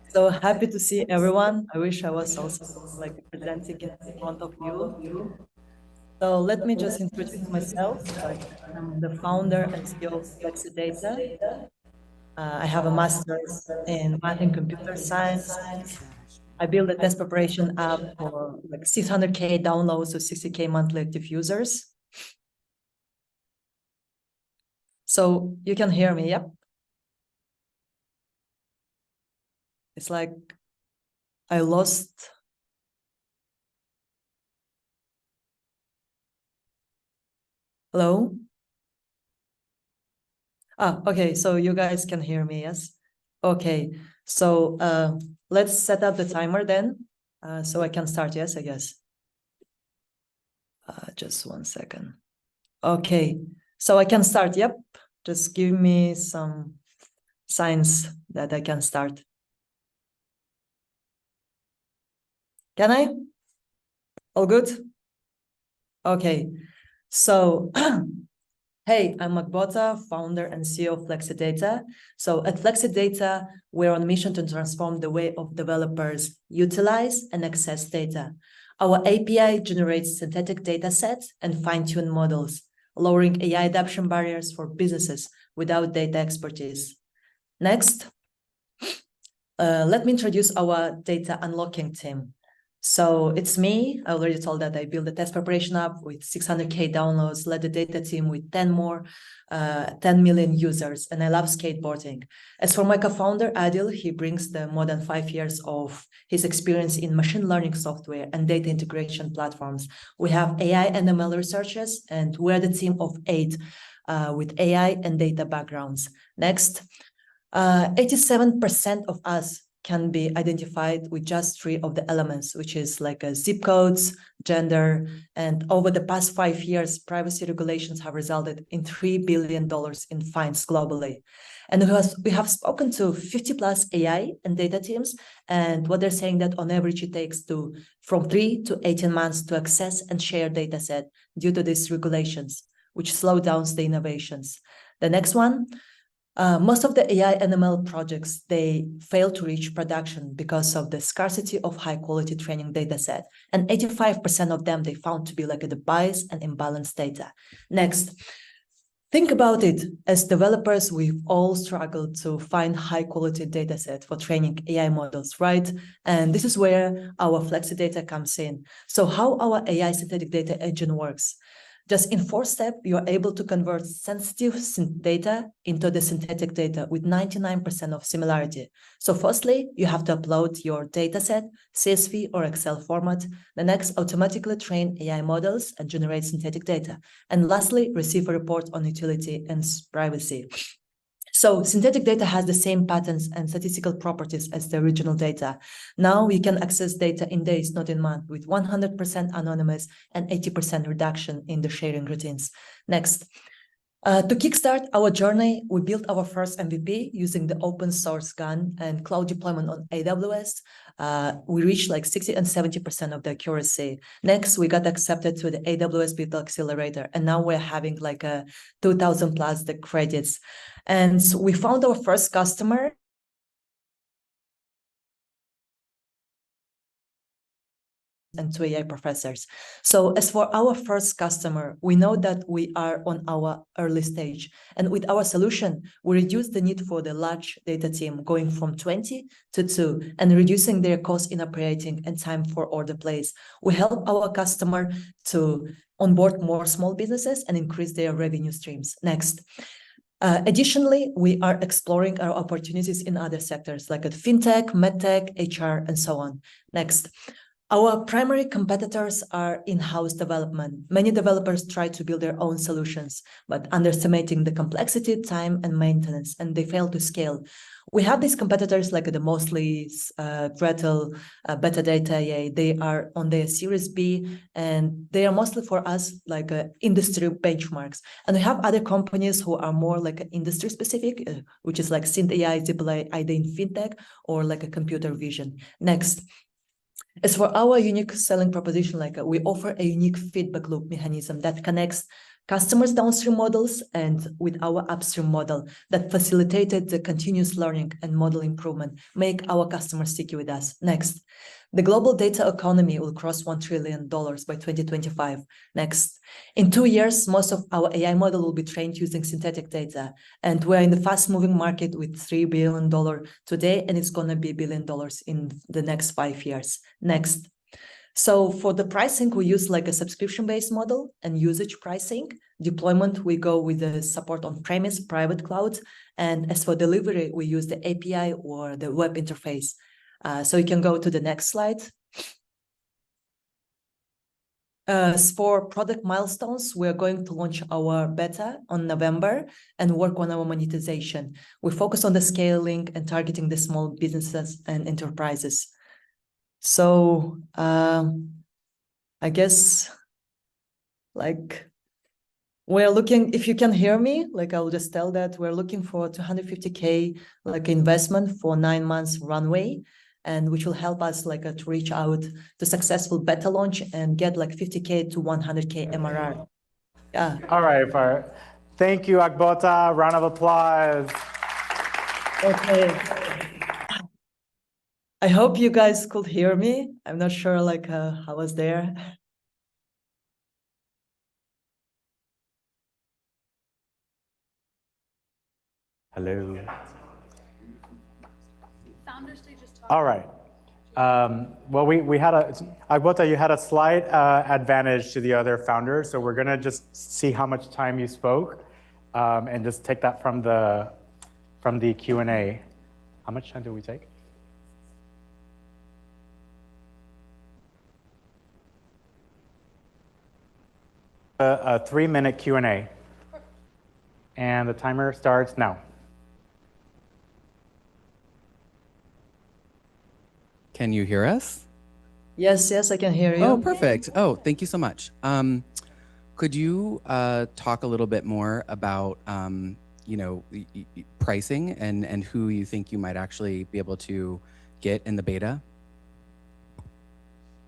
So happy to see everyone. I wish I was also like presenting in front of you. So let me just introduce myself. I'm the founder and CEO of FlexiData. I have a master's in math and computer science. I built a test preparation app for like 600K downloads to 60K monthly active users. So you can hear me, yep? It's like I lost. Hello? Okay, so you guys can hear me, yes? Okay, so let's set up the timer then, so I can start, yes, I guess. Just 1 second. Okay, so I can start, yep. Just give me some signs that I can start. Can I? All good? Okay, so hey, I'm Akbota, founder and CEO of FlexiData. So at FlexiData, we're on a mission to transform the way of developers utilize and access data. Our API generates synthetic data sets and fine-tuned models, lowering AI adoption barriers for businesses without data expertise. Next, let me introduce our data unlocking team. So it's me. I already told that I built a test preparation app with 600K downloads, led the data team with 10 million users, and I love skateboarding. As for my co-founder, Adil, he brings the more than 5 years of his experience in machine learning software and data integration platforms. We have AI and ML researchers, and we're the team of 8 with AI and data backgrounds. Next, 87% of us can be identified with just 3 of the elements, which is like zip codes, gender, and over the past 5 years, privacy regulations have resulted in $3 billion in fines globally. And we have spoken to 50 plus AI and data teams, and what they're saying that on average it takes from 3 to 18 months to access and share data set due to these regulations, which slow down the innovations. The next one, most of the AI and ML projects, they fail to reach production because of the scarcity of high quality training data set. And 85% of them, they found to be like the biased and imbalanced data. Next, think about it. As developers, we've all struggled to find high quality data set for training AI models, right? And this is where our FlexiData comes in. So how our AI synthetic data engine works. Just in 4 steps, you're able to convert sensitive data into the synthetic data with 99% of similarity. So firstly, you have to upload your dataset, CSV or Excel format. The next, automatically train AI models and generate synthetic data. And lastly, receive a report on utility and privacy. So synthetic data has the same patterns and statistical properties as the original data. Now we can access data in days, not in months, with 100% anonymous and 80% reduction in the sharing routines. Next. To kickstart our journey, we built our first MVP using the open source GAN and cloud deployment on AWS. We reached like 60 and 70% of the accuracy. Next, we got accepted to the AWS Build Accelerator, and now we're having like a 2,000 plus the credits. And we found our first customer and 2 AI professors. So as for our first customer, we know that we are on our early stage. And with our solution, we reduce the need for the large data team going from 20 to 2 and reducing their cost in operating and time for order place. We help our customer to onboard more small businesses and increase their revenue streams. Next. Additionally, we are exploring our opportunities in other sectors like at fintech, medtech, HR, and so on. Next. Our primary competitors are in-house development. Many developers try to build their own solutions, but underestimating the complexity, time, and maintenance, and they fail to scale. We have these competitors like the Mostly, Gretel, Beta Data AI. They are on their Series B, and they are mostly for us like industry benchmarks. And we have other companies who are more like industry specific, which is like Synth AI, Zipline, ID in fintech, or like a computer vision. Next. As for our unique selling proposition, like we offer a unique feedback loop mechanism that connects customers' downstream models and with our upstream model that facilitated the continuous learning and model improvement, make our customers sticky with us. Next, the global data economy will cross $1 trillion by 2025. Next, in 2 years, most of our AI model will be trained using synthetic data. And we're in the fast-moving market with $3 billion today, and it's going to be $1 billion in the next 5 years. Next. So for the pricing, we use like a subscription-based model and usage pricing. Deployment, we go with the support on-premise, private cloud. And as for delivery, we use the API or the web interface. So you can go to the next slide. As for product milestones, we're going to launch our beta on November and work on our monetization. We focus on the scaling and targeting the small businesses and enterprises. So I guess like we're looking, if you can hear me, like I'll just tell that we're looking for 250K like investment for 9 months runway, and which will help us like to reach out to successful beta launch and get like 50K to 100K MRR. Yeah. All right, Far. Thank you, Agbota. Round of applause. Okay. I hope you guys could hear me. I'm not sure like I was there. Hello. All right. Well, we had Agbota, you had a slight advantage to the other founders, so we're gonna just see how much time you spoke, and just take that from the Q&A. How much time did we take? A 3-minute Q&A, and the timer starts now. Can you hear us? Yes, I can hear you. Oh, perfect. Oh, thank you so much. Could you talk a little bit more about, pricing and who you think you might actually be able to get in the beta?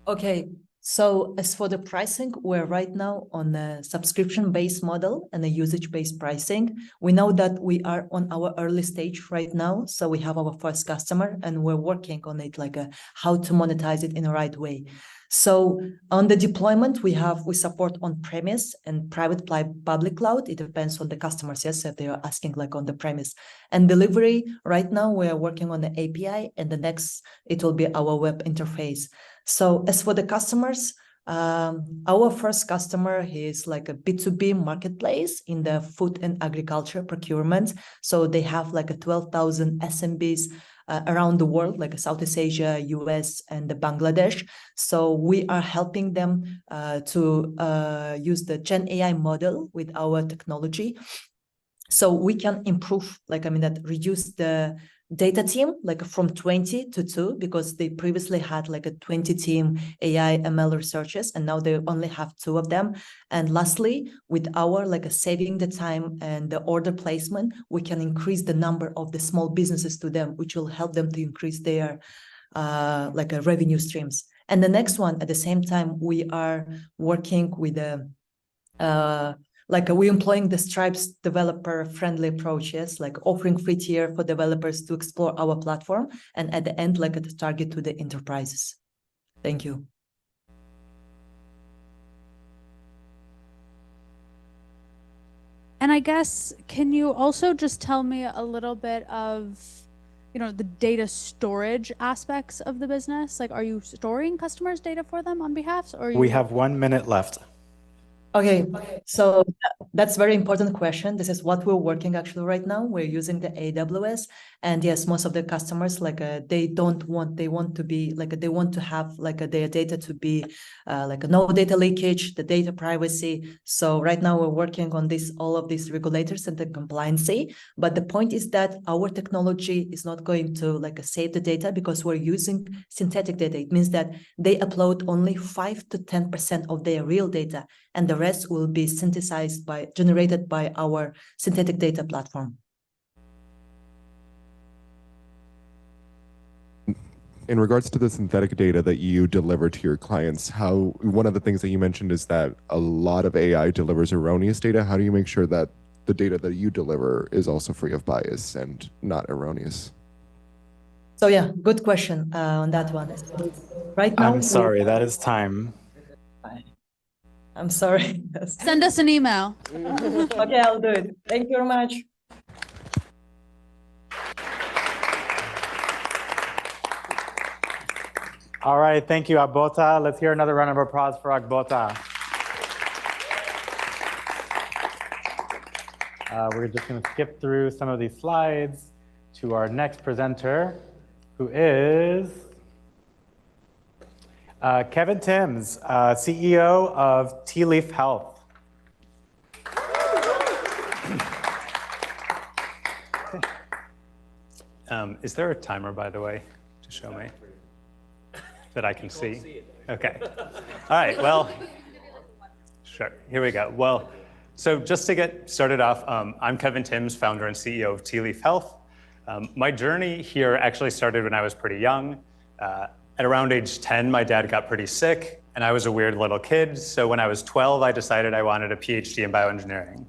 Okay, so as for the pricing, we're right now on a subscription-based model and a usage-based pricing. We know that we are on our early stage right now, so we have our first customer and we're working on it, like how to monetize it in the right way. So on the deployment, we support on-premise and private public cloud. It depends on the customers, yes, if they are asking like on the premise. And delivery, right now we are working on the API, and the next, it will be our web interface. So as for the customers, Our first customer is like a B2B marketplace in the food and agriculture procurement. So they have like a 12,000 SMBs around the world, like Southeast Asia, US, and Bangladesh. So we are helping them to use the Gen AI model with our technology. So we can improve, reduce the data team like from 20 to 2, because they previously had like a 20 team AI ML researchers, and now they only have 2 of them. And lastly, with our saving the time and the order placement, we can increase the number of the small businesses to them, which will help them to increase their revenue streams. And the next one, at the same time, we are working with we're employing the Stripes developer-friendly approaches, like offering free tier for developers to explore our platform, and at the end, like a target to the enterprises. Thank you. And I guess, can you also just tell me a little bit of, the data storage aspects of the business? Like, are you storing customers' data for them on behalf, or We have 1 minute left. Okay, so that's a very important question. This is what we're working actually right now. We're using the AWS, and yes, most of the customers they want to have their data to be no data leakage, the data privacy. So right now we're working on all of these regulators and the compliancy. But the point is that our technology is not going to save the data, because we're using synthetic data. It means that they upload only 5 to 10% of their real data, and the rest will be generated by our synthetic data platform. In regards to the synthetic data that you deliver to your clients, one of the things that you mentioned is that a lot of AI delivers erroneous data. How do you make sure that the data that you deliver is also free of bias and not erroneous? So yeah, good question on that one. Right now, I'm sorry, that is time. I'm sorry. Send us an email. Okay, I'll do it. Thank you very much. All right, thank you, Agbota. Let's hear another round of applause for Agbota. We're just going to skip through some of these slides to our next presenter, who is Kevin Timms, CEO of Tea Leaf Health. Is there a timer, by the way, to show me that I can see? Okay. All right, well, sure, here we go. Well, so just to get started off, I'm Kevin Timms, founder and CEO of Tea Leaf Health. My journey here actually started when I was pretty young. At around age 10, my dad got pretty sick, and I was a weird little kid. So when I was 12, I decided I wanted a PhD in bioengineering.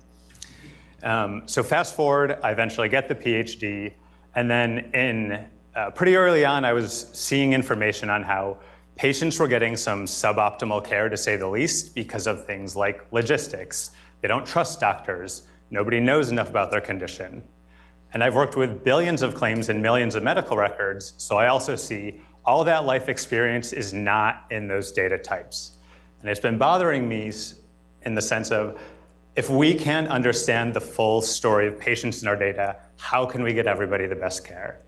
So fast forward, I eventually get the PhD, and then pretty early on, I was seeing information on how patients were getting some suboptimal care, to say the least, because of things like logistics. They don't trust doctors. Nobody knows enough about their condition. And I've worked with billions of claims and millions of medical records, so I also see all that life experience is not in those data types. And it's been bothering me in the sense of, if we can't understand the full story of patients in our data, how can we get everybody the best care?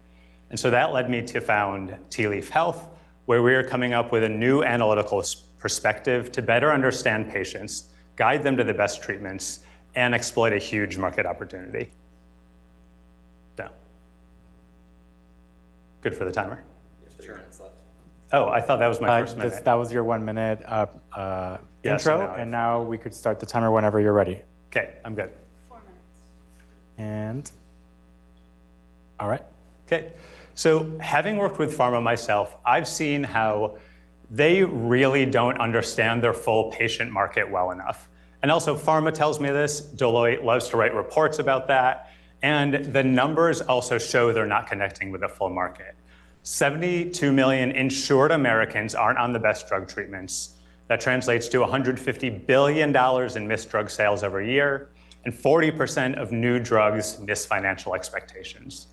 And so that led me to found Tea Leaf Health, where we are coming up with a new analytical perspective to better understand patients, guide them to the best treatments, and exploit a huge market opportunity. So, good for the timer. Oh, I thought that was my first minute. That was your 1 minute Yes, intro, and now we could start the timer whenever you're ready. Okay, I'm good. 4 minutes. And, all right. Okay, so having worked with pharma myself, I've seen how they really don't understand their full patient market well enough. And also pharma tells me this, Deloitte loves to write reports about that, and the numbers also show they're not connecting with the full market. 72 million insured Americans aren't on the best drug treatments. That translates to $150 billion in missed drug sales every year, and 40% of new drugs miss financial expectations.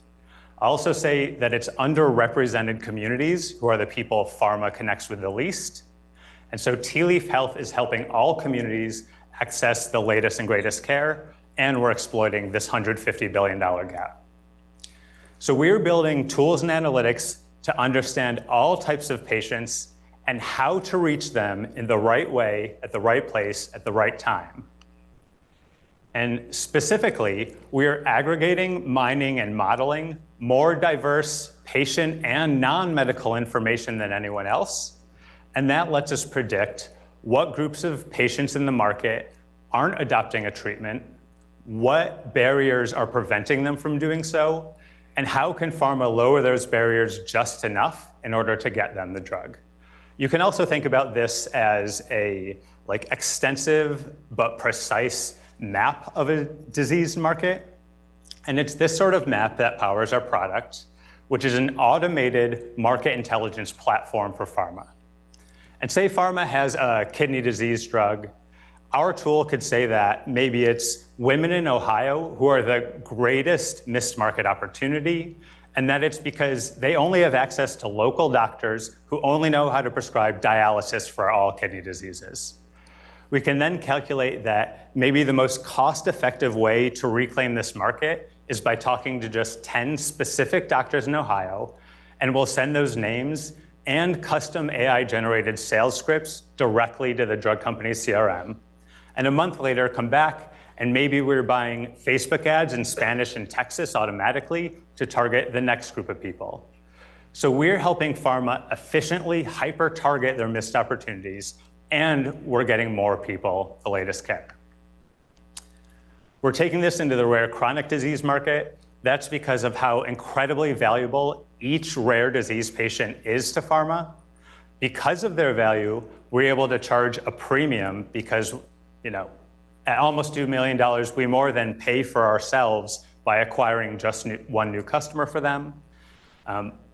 I also say that it's underrepresented communities who are the people pharma connects with the least. And so Tea Leaf Health is helping all communities access the latest and greatest care, and we're exploiting this $150 billion gap. So we're building tools and analytics to understand all types of patients and how to reach them in the right way, at the right place, at the right time. And specifically, we're aggregating, mining, and modeling more diverse patient and non-medical information than anyone else. And that lets us predict what groups of patients in the market aren't adopting a treatment, what barriers are preventing them from doing so, and how can pharma lower those barriers just enough in order to get them the drug. You can also think about this as a extensive but precise map of a disease market. And it's this sort of map that powers our product, which is an automated market intelligence platform for pharma. And say pharma has a kidney disease drug, our tool could say that maybe it's women in Ohio who are the greatest missed market opportunity, and that it's because they only have access to local doctors who only know how to prescribe dialysis for all kidney diseases. We can then calculate that maybe the most cost-effective way to reclaim this market is by talking to just 10 specific doctors in Ohio, and we'll send those names and custom AI-generated sales scripts directly to the drug company's CRM. And a month later, come back, and maybe we're buying Facebook ads in Spanish and Texas automatically to target the next group of people. So we're helping pharma efficiently hyper-target their missed opportunities, and we're getting more people the latest care. We're taking this into the rare chronic disease market. That's because of how incredibly valuable each rare disease patient is to pharma. Because of their value, we're able to charge a premium because, at almost $2 million, we more than pay for ourselves by acquiring just one new customer for them.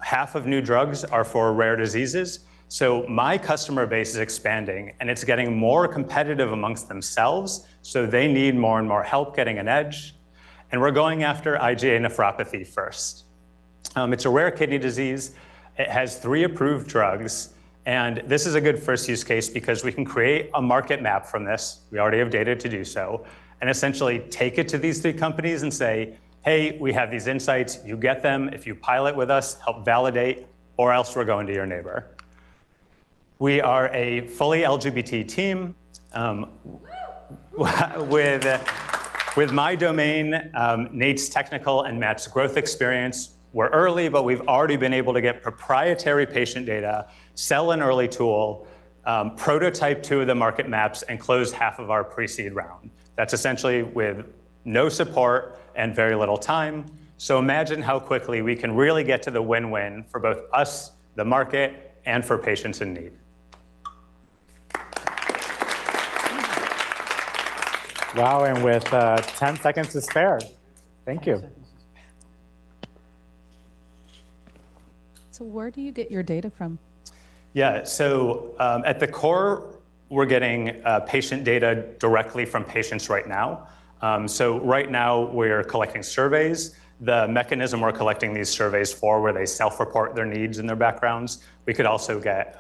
Half of new drugs are for rare diseases. So my customer base is expanding, and it's getting more competitive amongst themselves, so they need more and more help getting an edge. And we're going after IgA nephropathy first. It's a rare kidney disease. It has 3 approved drugs, and this is a good first use case because we can create a market map from this. We already have data to do so, and essentially take it to these 3 companies and say, hey, we have these insights, you get them. If you pilot with us, help validate, or else we're going to your neighbor. We are a fully LGBT team with my domain, Nate's technical and Matt's growth experience. We're early, but we've already been able to get proprietary patient data, sell an early tool, prototype 2 of the market maps, and close half of our pre-seed round. That's essentially with no support and very little time. So imagine how quickly we can really get to the win-win for both us, the market, and for patients in need. Wow, and with 10 seconds to spare. Thank you. So where do you get your data from? Yeah, so at the core, we're getting patient data directly from patients right now. So right now, we're collecting surveys. The mechanism we're collecting these surveys for, where they self-report their needs and their backgrounds. We could also get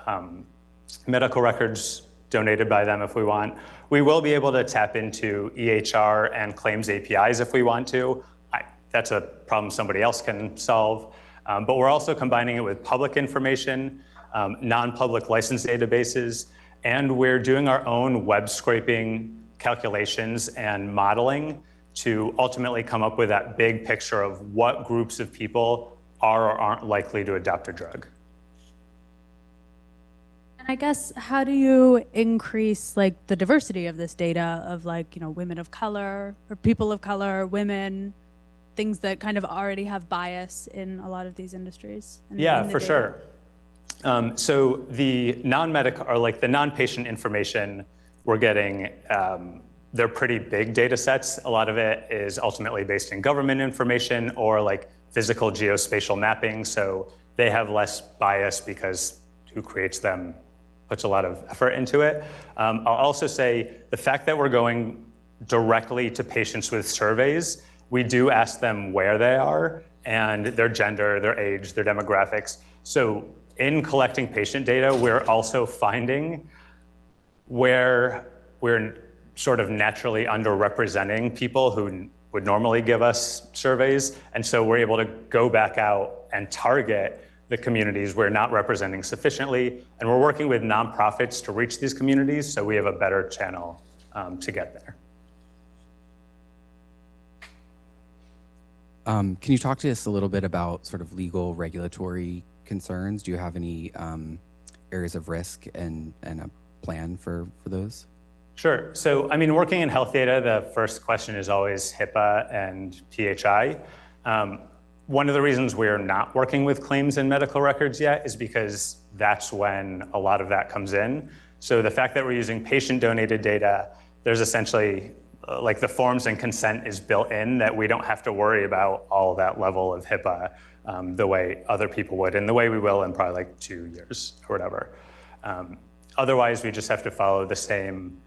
medical records donated by them if we want. We will be able to tap into EHR and claims APIs if we want to. That's a problem somebody else can solve. But we're also combining it with public information, non-public license databases, and we're doing our own web scraping calculations and modeling to ultimately come up with that big picture of what groups of people are or aren't likely to adopt a drug. And I guess, how do you increase the diversity of this data of women of color or people of color, women, things that kind of already have bias in a lot of these industries? Yeah, for sure. So the non-medical or the non-patient information we're getting, they're pretty big data sets. A lot of it is ultimately based in government information or physical geospatial mapping. So they have less bias because who creates them puts a lot of effort into it. I'll also say the fact that we're going directly to patients with surveys, we do ask them where they are and their gender, their age, their demographics. So in collecting patient data, we're also finding where we're sort of naturally underrepresenting people who would normally give us surveys. And so we're able to go back out and target the communities we're not representing sufficiently. And we're working with nonprofits to reach these communities so we have a better channel to get there. Can you talk to us a little bit about sort of legal regulatory concerns? Do you have any areas of risk and a plan for those? Sure. So, I mean, working in health data, the first question is always HIPAA and PHI. One of the reasons we're not working with claims and medical records yet is because that's when a lot of that comes in. So the fact that we're using patient-donated data, there's essentially like the forms and consent is built in that we don't have to worry about all that level of HIPAA the way other people would, and the way we will in probably like 2 years or whatever. Otherwise, we just have to follow the same.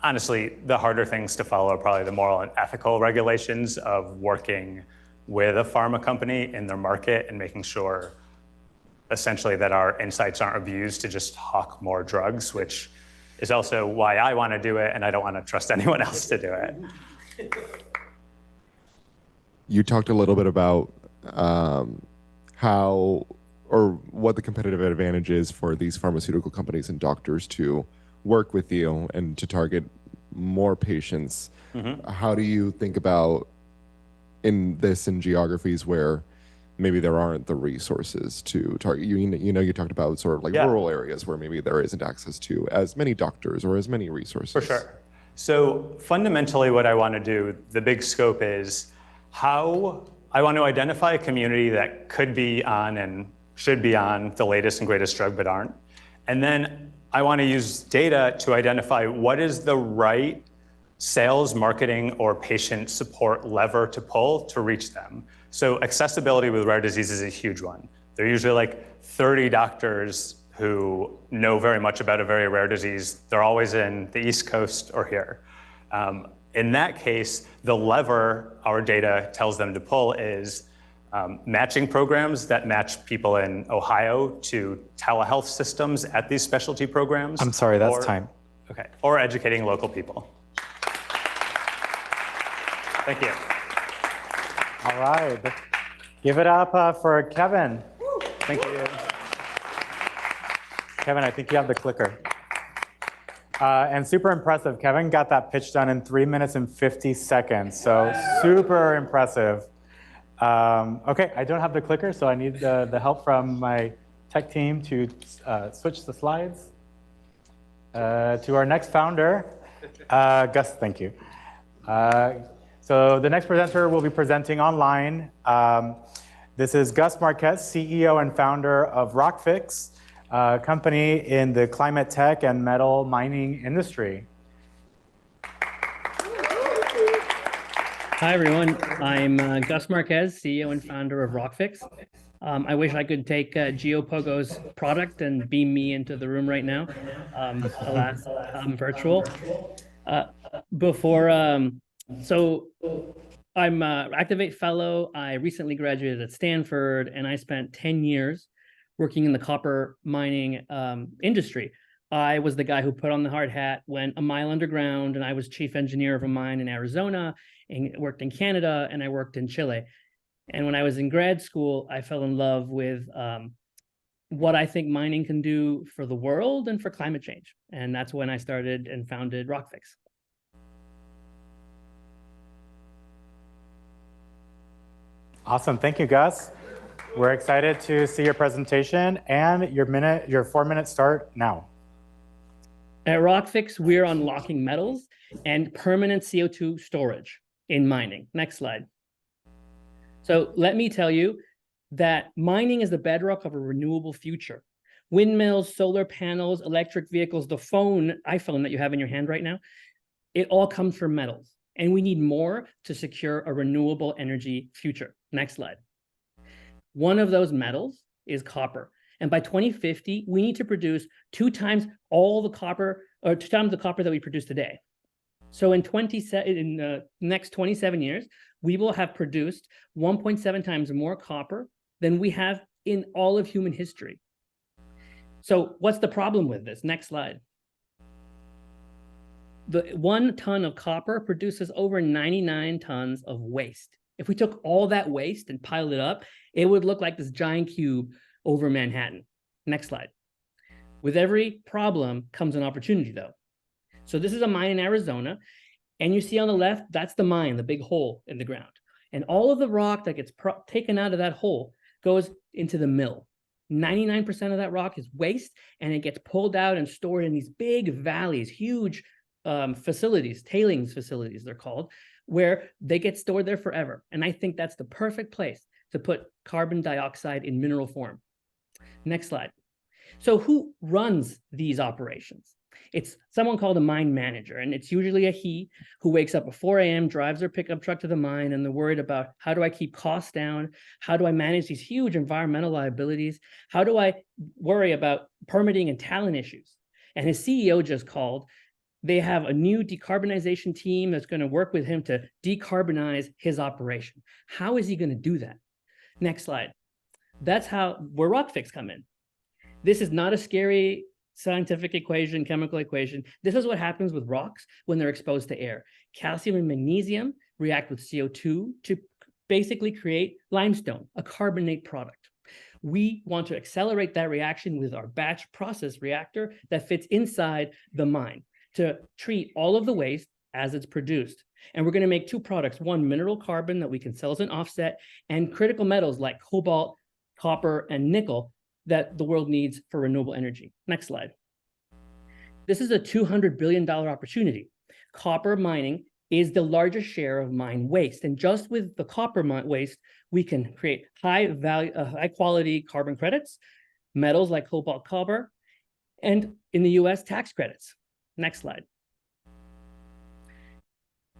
Honestly, the harder things to follow are probably the moral and ethical regulations of working with a pharma company in their market and making sure essentially that our insights aren't abused to just hawk more drugs, which is also why I want to do it and I don't want to trust anyone else to do it. You talked a little bit about how or what the competitive advantage is for these pharmaceutical companies and doctors to work with you and to target more patients. Mm-hmm. How do you think about in geographies where maybe there aren't the resources to target? You talked about sort of like rural areas where maybe there isn't access to as many doctors or as many resources. For sure. So fundamentally what I want to do, the big scope is how I want to identify a community that could be on and should be on the latest and greatest drug but aren't. And then I want to use data to identify what is the right sales, marketing, or patient support lever to pull to reach them. So accessibility with rare disease is a huge one. There are usually like 30 doctors who know very much about a very rare disease. They're always in the East Coast or here. In that case, the lever our data tells them to pull is matching programs that match people in Ohio to telehealth systems at these specialty programs. I'm sorry, that's time. Okay, or educating local people. Thank you. All right, give it up for Kevin. Thank you. Kevin, I think you have the clicker. And super impressive. Kevin got that pitch done in 3 minutes and 50 seconds. So super impressive. Okay, I don't have the clicker, so I need the help from my tech team to switch the slides to our next founder, Gus. Thank you. So the next presenter will be presenting online. This is Gus Marquez, CEO and founder of Rockfix, a company in the climate tech and metal mining industry. Hi, everyone. I'm Gus Marquez, CEO and founder of Rockfix. I wish I could take GeoPogo's product and beam me into the room right now. Alas, I'm virtual. So I'm an Activate Fellow. I recently graduated at Stanford, and I spent 10 years working in the copper mining industry. I was the guy who put on the hard hat, went a mile underground, and I was chief engineer of a mine in Arizona, and worked in Canada, and I worked in Chile. And when I was in grad school, I fell in love with what I think mining can do for the world and for climate change. And that's when I started and founded Rockfix. Awesome, thank you, Gus. We're excited to see your presentation and your 4 minutes start now. At Rockfix, we're unlocking metals and permanent CO2 storage in mining. Next slide. So let me tell you that mining is the bedrock of a renewable future. Windmills, solar panels, electric vehicles, the iPhone that you have in your hand right now, it all comes from metals. And we need more to secure a renewable energy future. Next slide. One of those metals is copper. And by 2050, we need to produce 2 times all the copper, or 2 times the copper that we produce today. So in the next 27 years, we will have produced 1.7 times more copper than we have in all of human history. So what's the problem with this? Next slide. The 1 ton of copper produces over 99 tons of waste. If we took all that waste and piled it up, it would look like this giant cube over Manhattan. Next slide. With every problem comes an opportunity, though. So this is a mine in Arizona, and you see on the left, that's the mine, the big hole in the ground. And all of the rock that gets taken out of that hole goes into the mill. 99% of that rock is waste, and it gets pulled out and stored in these big valleys, huge facilities, tailings facilities, they're called, where they get stored there forever. And I think that's the perfect place to put carbon dioxide in mineral form. Next slide. So who runs these operations? It's someone called a mine manager, and it's usually a he who wakes up at 4 a.m., drives their pickup truck to the mine, and they're worried about how do I keep costs down? How do I manage these huge environmental liabilities? How do I worry about permitting and talent issues? And his CEO just called. They have a new decarbonization team that's going to work with him to decarbonize his operation. How is he going to do that? Next slide. That's where RockFix come in. This is not a scary scientific equation, chemical equation. This is what happens with rocks when they're exposed to air. Calcium and magnesium react with CO2 to basically create limestone, a carbonate product. We want to accelerate that reaction with our batch process reactor that fits inside the mine to treat all of the waste as it's produced. And we're going to make 2 products, one mineral carbon that we can sell as an offset, and critical metals like cobalt, copper, and nickel that the world needs for renewable energy. Next slide. This is a $200 billion opportunity. Copper mining is the largest share of mine waste. And just with the copper waste, we can create high quality carbon credits, metals like cobalt, copper, and in the US, tax credits. Next slide.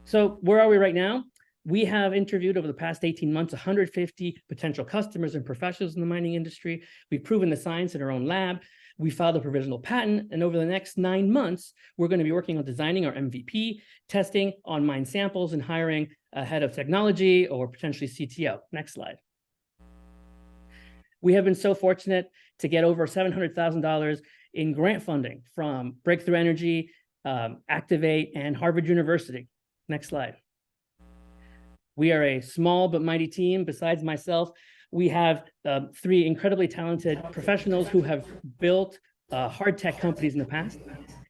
So where are we right now? We have interviewed over the past 18 months 150 potential customers and professionals in the mining industry. We've proven the science in our own lab. We filed a provisional patent, and over the next 9 months, we're going to be working on designing our MVP, testing on mine samples, and hiring a head of technology or potentially CTO. Next slide. We have been so fortunate to get over $700,000 in grant funding from Breakthrough Energy, Activate, and Harvard University. Next slide. We are a small but mighty team. Besides myself, we have 3 incredibly talented professionals who have built hard tech companies in the past.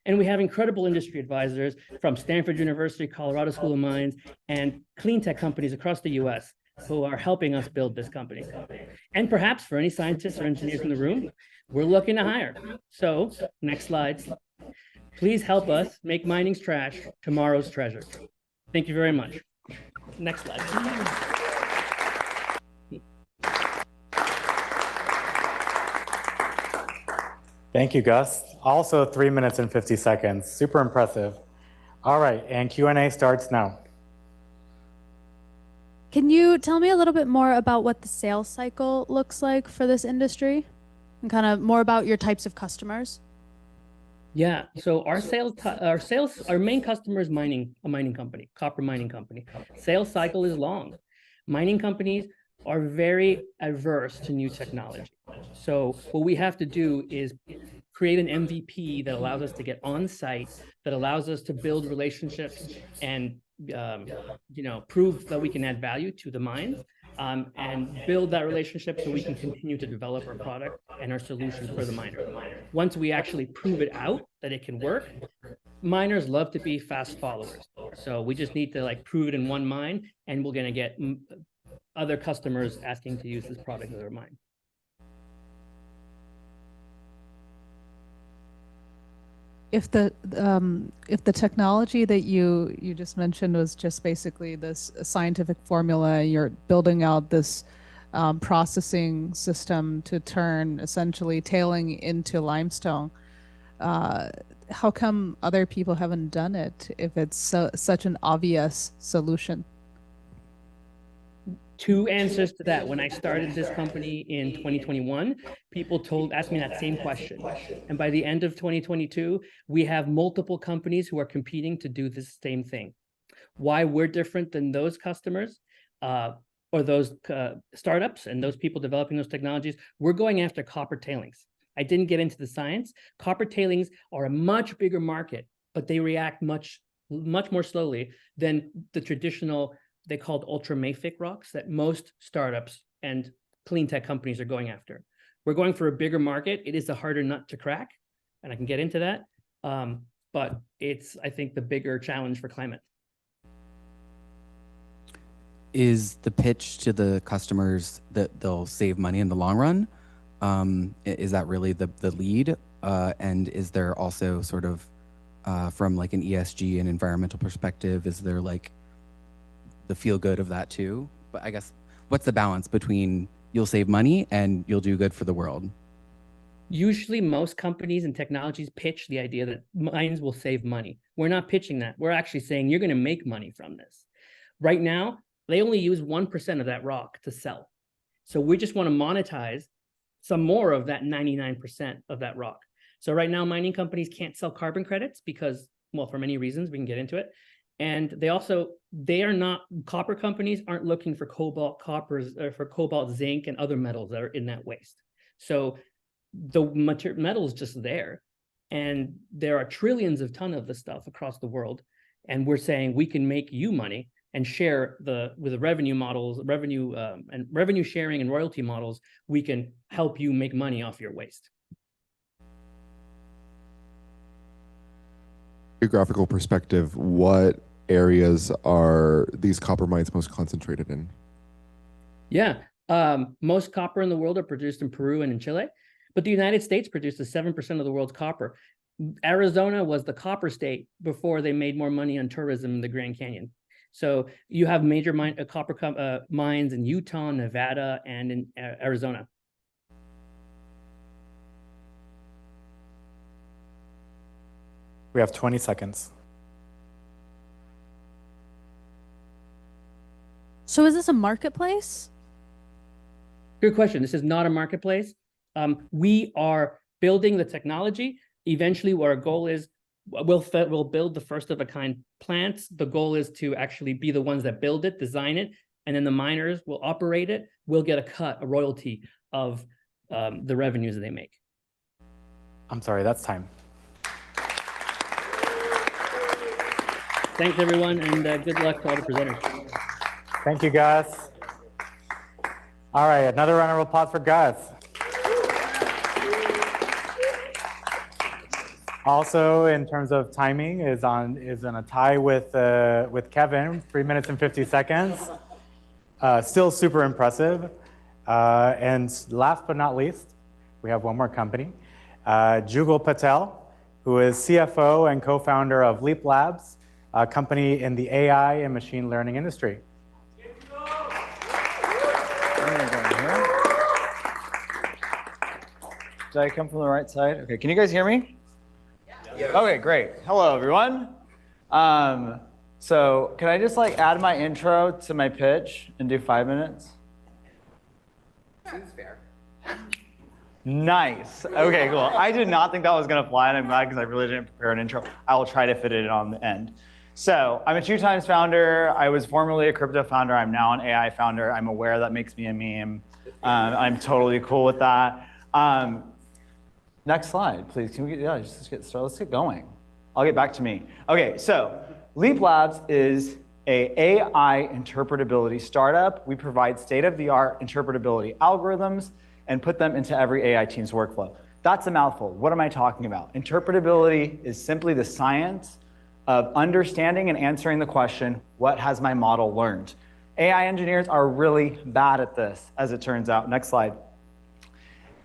And we have incredible industry advisors from Stanford University, Colorado School of Mines, and clean tech companies across the US who are helping us build this company. And perhaps for any scientists or engineers in the room, we're looking to hire. So next slide. Please help us make mining's trash tomorrow's treasure. Thank you very much. Next slide. Thank you, Gus. Also 3 minutes and 50 seconds. Super impressive. All right, and Q&A starts now. Can you tell me a little bit more about what the sales cycle looks like for this industry and kind of more about your types of customers? Yeah, so our main customer is a mining company, copper mining company. Sales cycle is long. Mining companies are very averse to new technology. So what we have to do is create an MVP that allows us to get on site, that allows us to build relationships and prove that we can add value to the mines, and build that relationship so we can continue to develop our product and our solution for the miner. Once we actually prove it out that it can work, miners love to be fast followers. So we just need to prove it in one mine, and we're going to get other customers asking to use this product in their mine. If the technology that you just mentioned was just basically this scientific formula, you're building out this processing system to turn essentially tailing into limestone, how come other people haven't done it if it's such an obvious solution? 2 answers to that. When I started this company in 2021, people asked me that same question. And by the end of 2022, we have multiple companies who are competing to do this same thing. Why we're different than those customers or those startups and those people developing those technologies, we're going after copper tailings. I didn't get into the science. Copper tailings are a much bigger market but they react much more slowly than the traditional, they called ultramafic rocks that most startups and clean tech companies are going after. We're going for a bigger market. It is a harder nut to crack, and I can get into that. But it's, I think, the bigger challenge for climate. Is the pitch to the customers that they'll save money in the long run? Is that really the lead? And is there also sort of, from like an ESG and environmental perspective, is there like the feel good of that too? But I guess, what's the balance between you'll save money and you'll do good for the world? Usually most companies and technologies pitch the idea that mines will save money. We're not pitching that. We're actually saying you're going to make money from this. Right now, they only use 1% of that rock to sell. So we just want to monetize some more of that 99% of that rock. So right now, mining companies can't sell carbon credits because, well, for many reasons, we can get into it. And they are not, copper companies aren't looking for cobalt, for cobalt, zinc, and other metals that are in that waste. So the metal is just there. And there are trillions of tons of this stuff across the world. And we're saying we can make you money and share with the revenue models, and revenue sharing and royalty models, we can help you make money off your waste. Geographical perspective, what areas are these copper mines most concentrated in? Yeah, most copper in the world are produced in Peru and in Chile, but the United States produces 7% of the world's copper. Arizona was the copper state before they made more money on tourism in the Grand Canyon. So you have major copper mines in Utah, Nevada, and in Arizona. We have 20 seconds. So is this a marketplace? Good question. This is not a marketplace. We are building the technology. Eventually, what our goal is, we'll build the first of a kind plants. The goal is to actually be the ones that build it, design it, and then the miners will operate it. We'll get a cut, a royalty of the revenues that they make. I'm sorry, that's time. Thanks, everyone, and good luck to all the presenters. Thank you, Gus. All right, another round of applause for Gus. Also, in terms of timing, is on a tie with Kevin, 3 minutes and 50 seconds. Still super impressive. And last but not least, we have one more company, Jugal Patel, who is CFO and co-founder of Leap Labs, a company in the AI and machine learning industry. Did I come from the right side? Okay, can you guys hear me? Yeah. Okay, great. Hello, everyone. So can I just add my intro to my pitch and do 5 minutes? Seems fair. Nice. Okay, cool. I did not think that was going to fly, and I'm glad because I really didn't prepare an intro. I will try to fit it in on the end. So I'm a 2x founder. I was formerly a crypto founder. I'm now an AI founder. I'm aware that makes me a meme. I'm totally cool with that. Next slide, please. Can we just get started? Let's get going. I'll get back to me. Okay, so Leap Labs is an AI interpretability startup. We provide state-of-the-art interpretability algorithms and put them into every AI team's workflow. That's a mouthful. What am I talking about? Interpretability is simply the science of understanding and answering the question, what has my model learned? AI engineers are really bad at this, as it turns out. Next slide.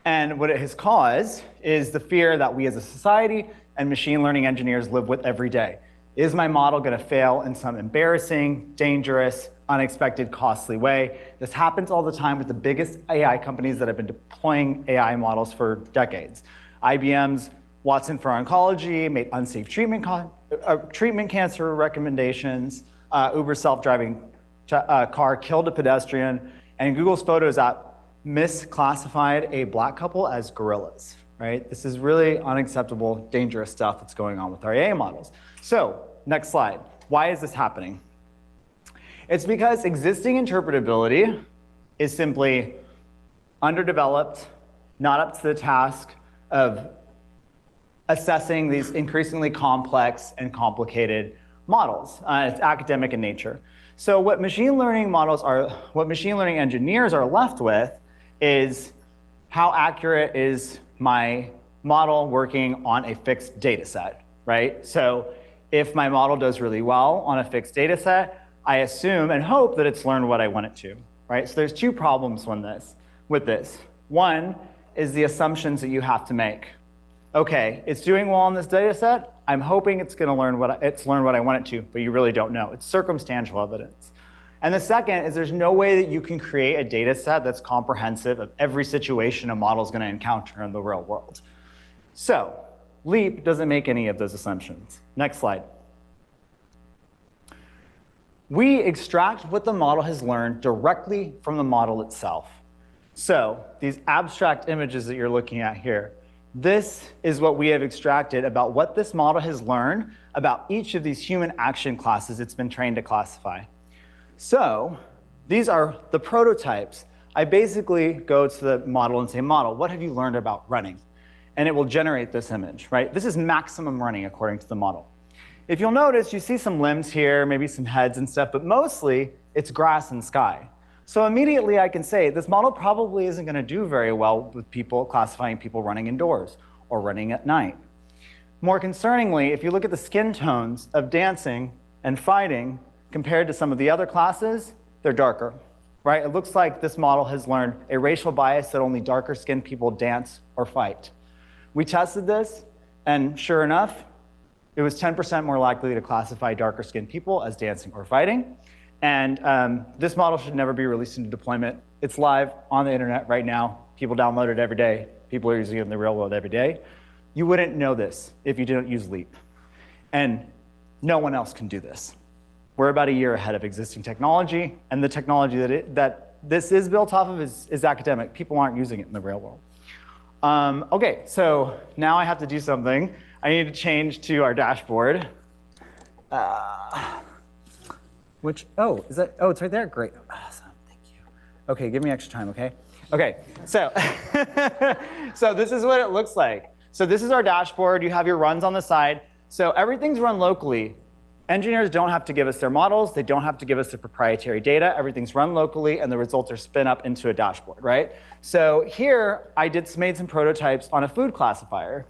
And what it has caused is the fear that we as a society and machine learning engineers live with every day. Is my model going to fail in some embarrassing, dangerous, unexpected, costly way? This happens all the time with the biggest AI companies that have been deploying AI models for decades. IBM's Watson for Oncology made unsafe treatment cancer recommendations. Uber's self-driving car killed a pedestrian. And Google's Photos app misclassified a black couple as gorillas, right? This is really unacceptable, dangerous stuff that's going on with our AI models. So, next slide. Why is this happening? It's because existing interpretability is simply underdeveloped, not up to the task of assessing these increasingly complex and complicated models. It's academic in nature. So what machine learning engineers are left with is how accurate is my model working on a fixed data set, right? So if my model does really well on a fixed data set, I assume and hope that it's learned what I want it to, right? So there's two problems with this. One is the assumptions that you have to make. Okay, it's doing well on this data set. I'm hoping it's going to learn what I want it to, but you really don't know. It's circumstantial evidence. And the second is there's no way that you can create a data set that's comprehensive of every situation a model is going to encounter in the real world. So LEAP doesn't make any of those assumptions. Next slide. We extract what the model has learned directly from the model itself. So these abstract images that you're looking at here, this is what we have extracted about what this model has learned about each of these human action classes it's been trained to classify. So these are the prototypes. I basically go to the model and say, model, what have you learned about running? And it will generate this image, right? This is maximum running according to the model. If you'll notice, you see some limbs here, maybe some heads and stuff, but mostly it's grass and sky. So immediately I can say this model probably isn't going to do very well with people classifying people running indoors or running at night. More concerningly, if you look at the skin tones of dancing and fighting compared to some of the other classes, they're darker, right? It looks like this model has learned a racial bias that only darker skinned people dance or fight. We tested this, and sure enough, it was 10% more likely to classify darker skinned people as dancing or fighting. And this model should never be released into deployment. It's live on the internet right now. People download it every day. People are using it in the real world every day. You wouldn't know this if you didn't use LEAP. And no one else can do this. We're about a year ahead of existing technology, and the technology that this is built off of is academic. People aren't using it in the real world. Okay, so now I have to do something. I need to change to our dashboard. It's right there, great. Awesome, thank you. Okay, give me extra time, okay? Okay, so, so this is what it looks like. So this is our dashboard. You have your runs on the side. So everything's run locally. Engineers don't have to give us their models. They don't have to give us their proprietary data. Everything's run locally, and the results are spin up into a dashboard, right? So here, I made some prototypes on a food classifier.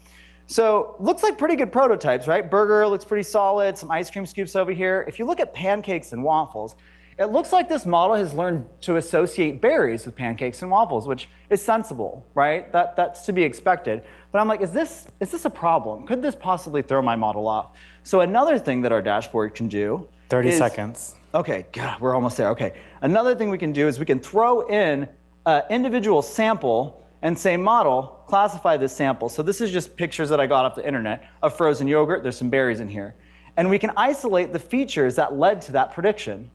So looks like pretty good prototypes, right? Burger looks pretty solid, some ice cream scoops over here. If you look at pancakes and waffles, it looks like this model has learned to associate berries with pancakes and waffles, which is sensible, right? That's to be expected. But I'm like, is this a problem? Could this possibly throw my model off? So another thing that our dashboard can do 30 seconds. Okay, God, we're almost there. Okay. Another thing we can do is we can throw in an individual sample and say, model, classify this sample. So this is just pictures that I got off the internet of frozen yogurt. There's some berries in here. And we can isolate the features that led to that prediction.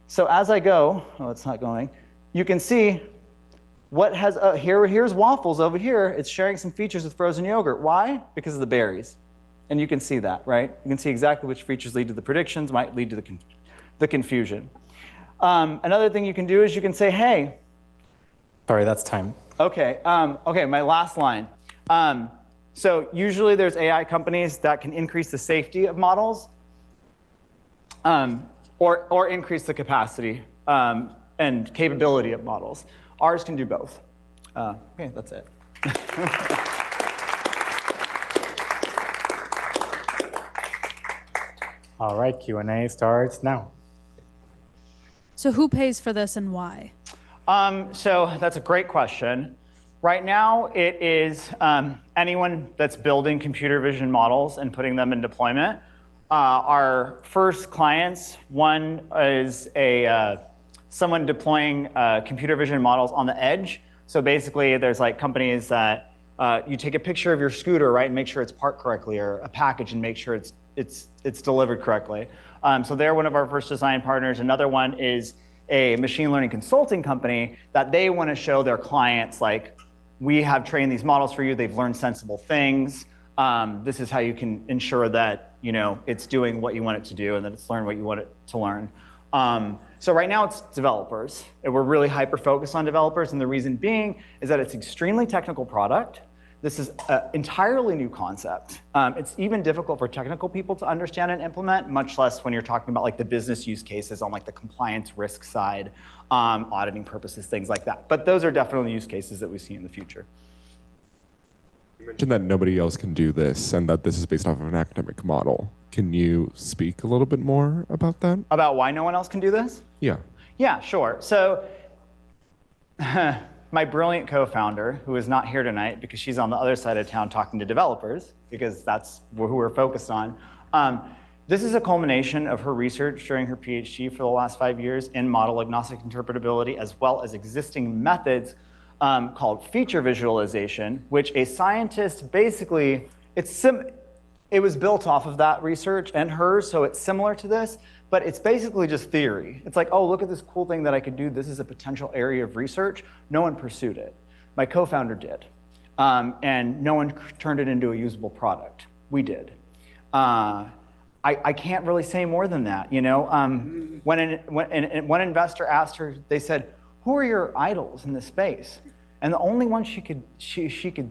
So as I go, oh, it's not going, you can see what has, here's waffles over here. It's sharing some features with frozen yogurt. Why? Because of the berries. And you can see that, right? You can see exactly which features lead to the predictions, might lead to the confusion. Another thing you can do is you can say, hey. Sorry, that's time. Okay, okay, my last line. So usually there's AI companies that can increase the safety of models or increase the capacity and capability of models. Ours can do both. Okay, that's it. All right, Q&A starts now. So who pays for this and why? So that's a great question. Right now, it is anyone that's building computer vision models and putting them in deployment. Our first clients, one is someone deploying computer vision models on the edge. So basically, there's like companies that you take a picture of your scooter, right, and make sure it's parked correctly, or a package and make sure it's delivered correctly. So they're one of our first design partners. Another one is a machine learning consulting company that they want to show their clients, like, we have trained these models for you. They've learned sensible things. This is how you can ensure that it's doing what you want it to do and that it's learned what you want it to learn. So right now it's developers, and we're really hyper-focused on developers, and the reason being is that it's an extremely technical product This is an entirely new concept. It's even difficult for technical people to understand and implement, much less when you're talking about like the business use cases on like the compliance risk side, auditing purposes, things like that. But those are definitely use cases that we see in the future. You mentioned that nobody else can do this and that this is based off of an academic model. Can you speak a little bit more about that? About why no one else can do this? Yeah. Yeah, sure. So my brilliant co-founder, who is not here tonight because she's on the other side of town talking to developers, because that's who we're focused on. This is a culmination of her research during her PhD for the last 5 years in model agnostic interpretability, as well as existing methods called feature visualization, which a scientist basically, it was built off of that research and hers, so it's similar to this, but it's basically just theory. It's like, oh, look at this cool thing that I could do. This is a potential area of research. No one pursued it. My co-founder did. And no one turned it into a usable product. We did. I can't really say more than that. You know, when one investor asked her, they said, who are your idols in this space? And the only one she could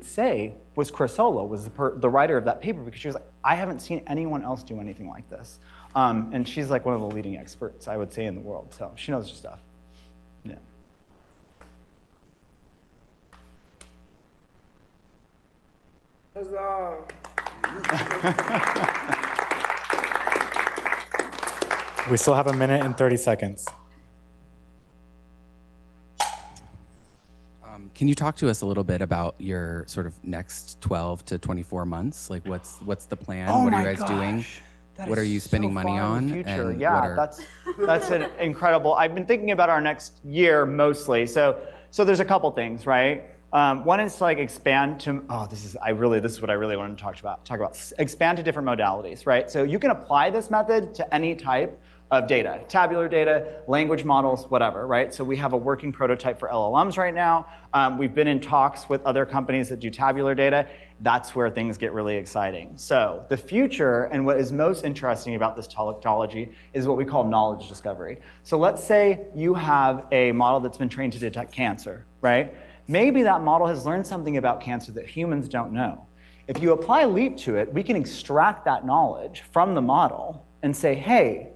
say was Chrysola, was the writer of that paper, because she was like, I haven't seen anyone else do anything like this. And she's like one of the leading experts, I would say, in the world. So she knows her stuff. Yeah. We still have 1 minute and 30 seconds. Can you talk to us a little bit about your sort of next 12 to 24 months? Like what's the plan? Oh what are you my guys doing? gosh. That What are is you spending so money far in on? the future. And Yeah, that's an incredible. I've been thinking about our next year mostly. So there's a couple things, right? One is to like expand to. Oh, this is what I really wanted to talk about. Expand to different modalities, right? So you can apply this method to any type of data, tabular data, language models, whatever, right? So we have a working prototype for LLMs right now. We've been in talks with other companies that do tabular data. That's where things get really exciting. So the future, and what is most interesting about this technology, is what we call knowledge discovery. So let's say you have a model that's been trained to detect cancer, right? Maybe that model has learned something about cancer that humans don't know. If you apply LEAP to it, we can extract that knowledge from the model and say, hey,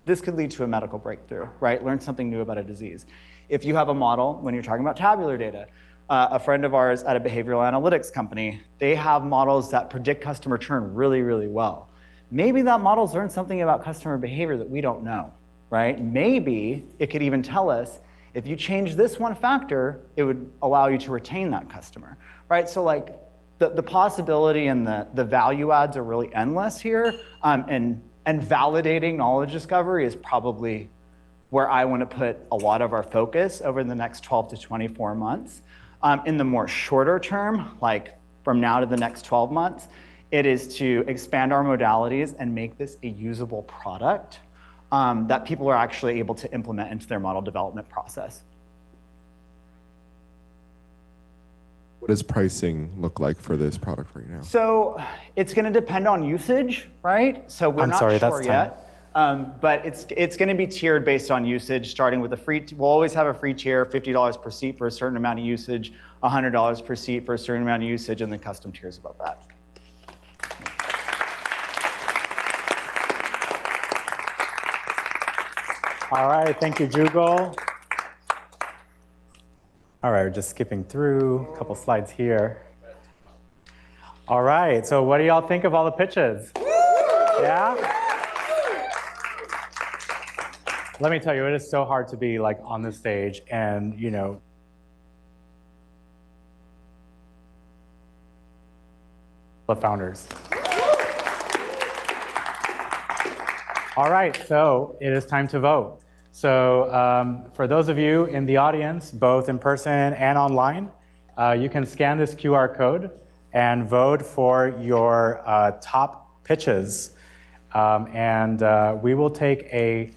this could lead to a medical breakthrough, right? Learn something new about a disease. If you have a model, when you're talking about tabular data, a friend of ours at a behavioral analytics company, they have models that predict customer churn really, really well. Maybe that model's learned something about customer behavior that we don't know, right? Maybe it could even tell us, if you change this one factor, it would allow you to retain that customer, right? So like the possibility and the value adds are really endless here, and validating knowledge discovery is probably where I want to put a lot of our focus over the next 12 to 24 months. In the more shorter term, like from now to the next 12 months, it is to expand our modalities and make this a usable product that people are actually able to implement into their model development process. What does pricing look like for this product right now? So it's going to depend on usage, right? So we're not sure yet. But it's going to be tiered based on usage, starting with a free. We'll always have a free tier, $50 per seat for a certain amount of usage, $100 per seat for a certain amount of usage, and then custom tiers above that. All right, thank you, Jugal. All right, we're just skipping through a couple slides here. All right, so what do y'all think of all the pitches? Yeah? Let me tell you, it is so hard to be like on the stage and, you know, the founders. All right, so it is time to vote. So for those of you in the audience, both in person and online, you can scan this QR code and vote for your top pitches. We will take a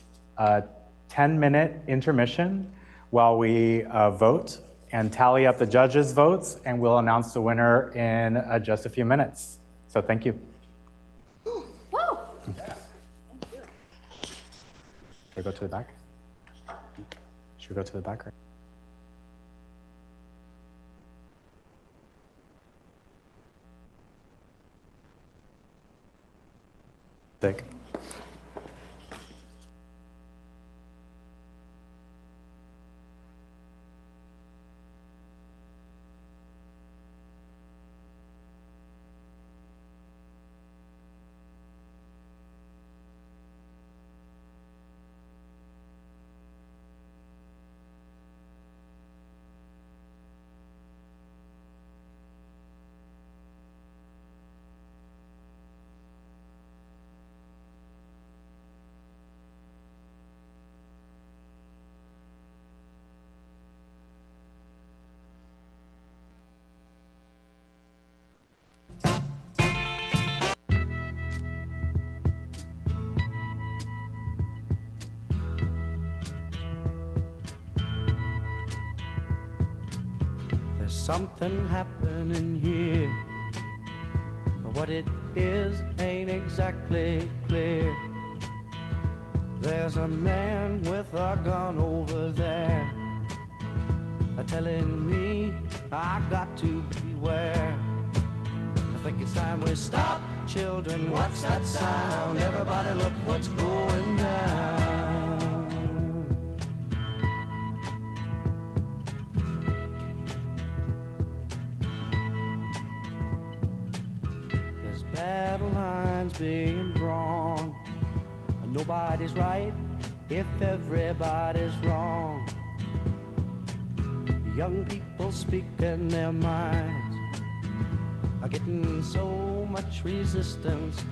10-minute intermission while we vote and tally up the judges' votes, and we'll announce the winner in just a few minutes. So thank you. Should we go to the back? Should we go to the back? Fantastic. There's something happening here, but what it is ain't exactly clear. There's a man with a gun over there, telling me I got to beware. I think it's time we stop, children. What's that sound? Everybody look what's going down. There's battle lines being drawn. Nobody's right if everybody's wrong. Young people speaking their minds are getting so much resistance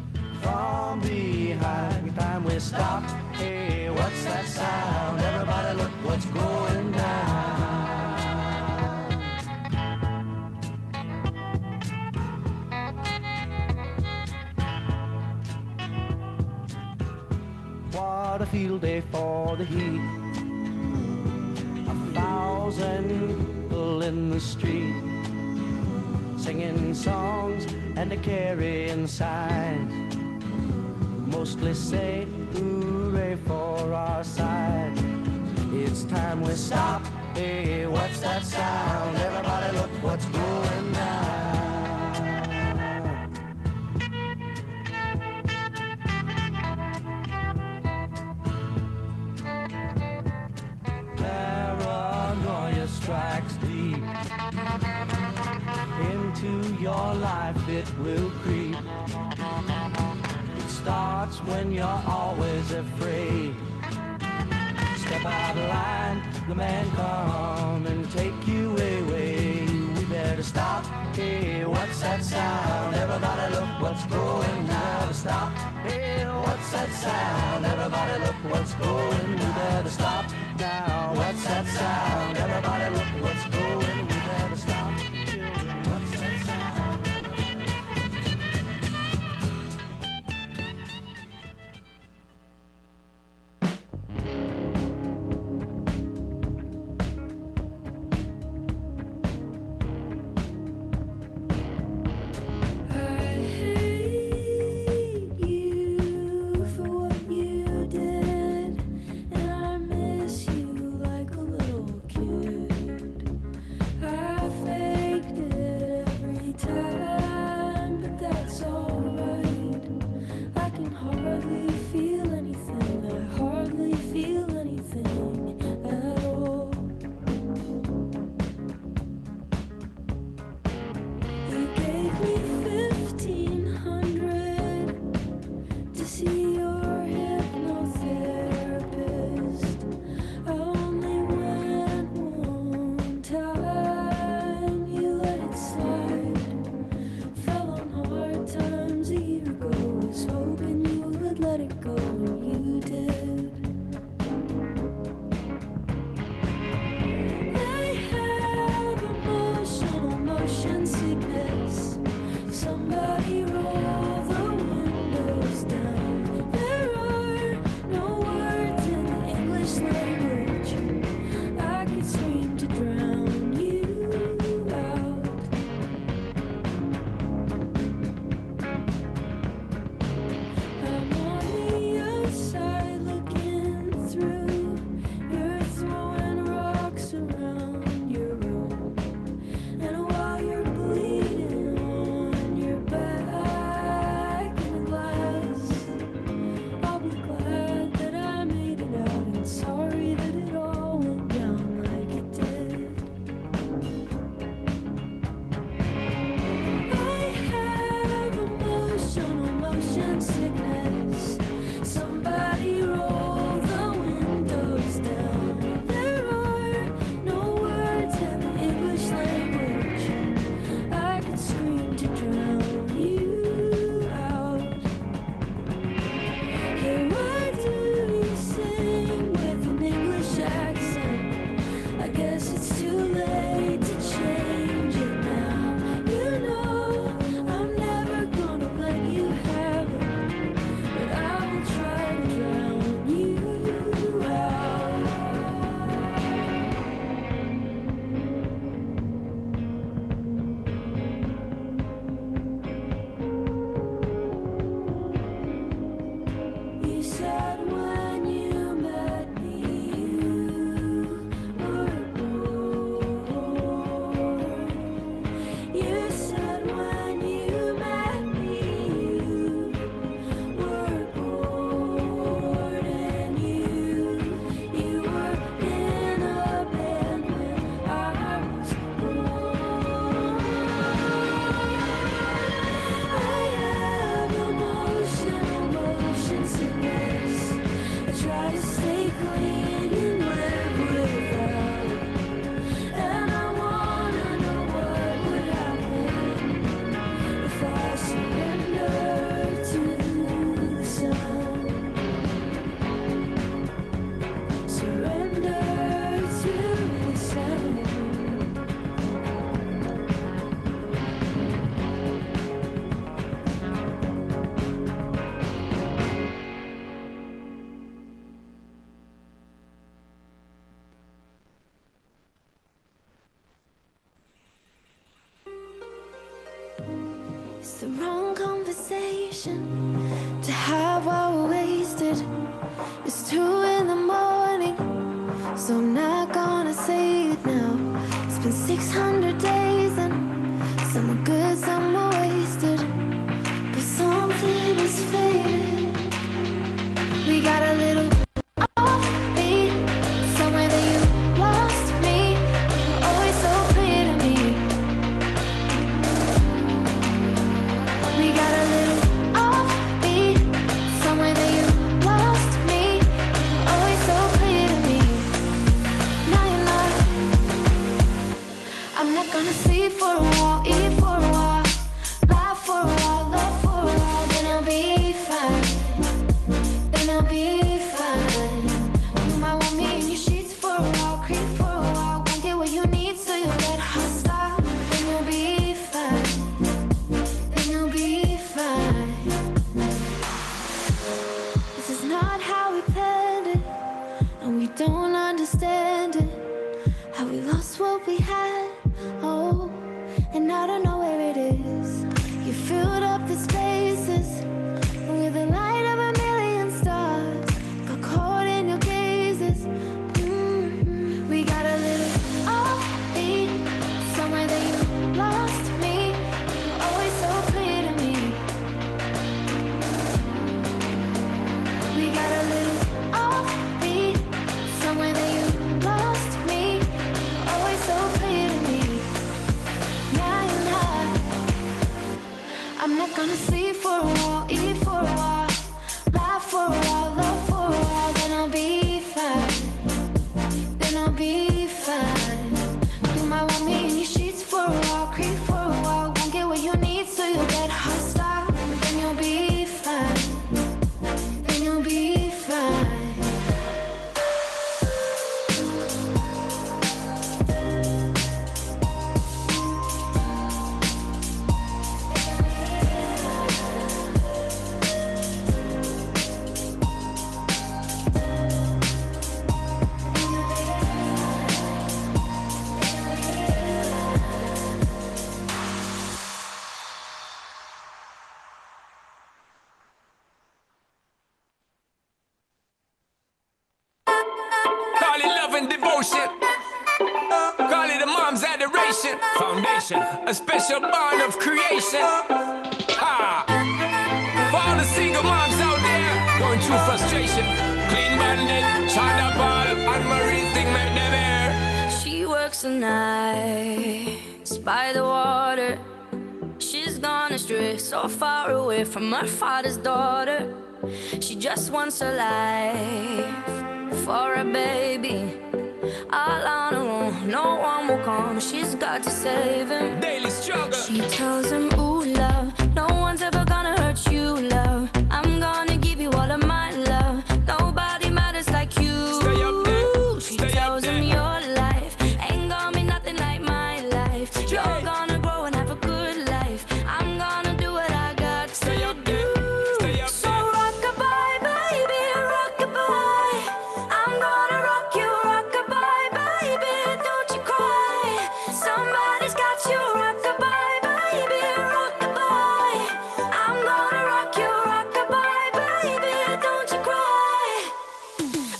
from behind. Time we stop. Hey, what's that sound? Everybody look what's going down. What a field day for the heat. 1,000 people in the street, singing songs and carrying signs, mostly say hooray for our side. It's time we stop. Hey, what's that sound? Everybody look what's going down. Paranoia strikes deep into your life, it will creep. It starts when you're always afraid. Step out of line, the man come and take you away. We better stop. Hey, what's that sound? Everybody look what's going now. Stop. Hey, what's that sound? Everybody look what's going. We better stop now. What's that sound? Everybody look what's going. We better stop. Children, what's that sound? It's the wrong conversation to have while we're wasted. It's 2 in the morning, so I'm not gonna say it now. It's been 600 days and some are good, some are wasted, but something is faded. We got a little offbeat, somewhere that you lost me. You're always so clear to me. We got a little offbeat, somewhere that you lost me. You're always so clear to me. Now you're not. I'm not gonna sleep for a while, eat for a while, laugh for a while, love for a while, then I'll be fine. Then I'll be fine. You might want me in your sheets for a while, creep for a while, won't get what you need, so you'll get hostile. Then you'll be fine. Then you'll be fine. This is not how we planned it, and we don't understand it. How we lost what we had, oh, and I don't know where it is. You filled up the spaces with the light of a million stars. Got caught in your gazes. We got a little offbeat, somewhere that you lost me. You're always so clear to me. We got a little offbeat, somewhere that you lost me. You're always so clear to me. Now you're not. I'm not gonna sleep for a while, eat for a while, laugh for a while, love for a while, then I'll be fine. Then I'll be fine. You might want me in your sheets for a while, creep for a while, won't get what you need, so you'll get hostile. Then you'll be fine. Then you'll be fine. Call it love and devotion. Call it a mom's adoration. Foundation, a special bond of creation. Ha! For all the single moms out there going through frustration. Clean bandit, China ball, and Marie thing make them air. She works the nights by the water. She's gone astray, so far away from her father's daughter. She just wants a life for a baby. All on her own, no one will come. She's got to save him. Daily struggle. She tells him, ooh, love, no one's ever gonna hurt you, love. I'm gonna give you all of my love. Nobody matters like you. Stay up there. She Stay tells up him there. your life ain't gonna be nothing like my life. You're gonna grow and have a good life. I'm gonna do what I got to Stay up do. there. Stay up So there. rock-a-bye, baby, rock-a-bye. I'm gonna rock you, rock-a-bye, baby, don't you cry. Somebody's got you, rock-a-bye, baby, rock-a-bye. I'm gonna rock you, rock-a-bye, baby, don't you cry.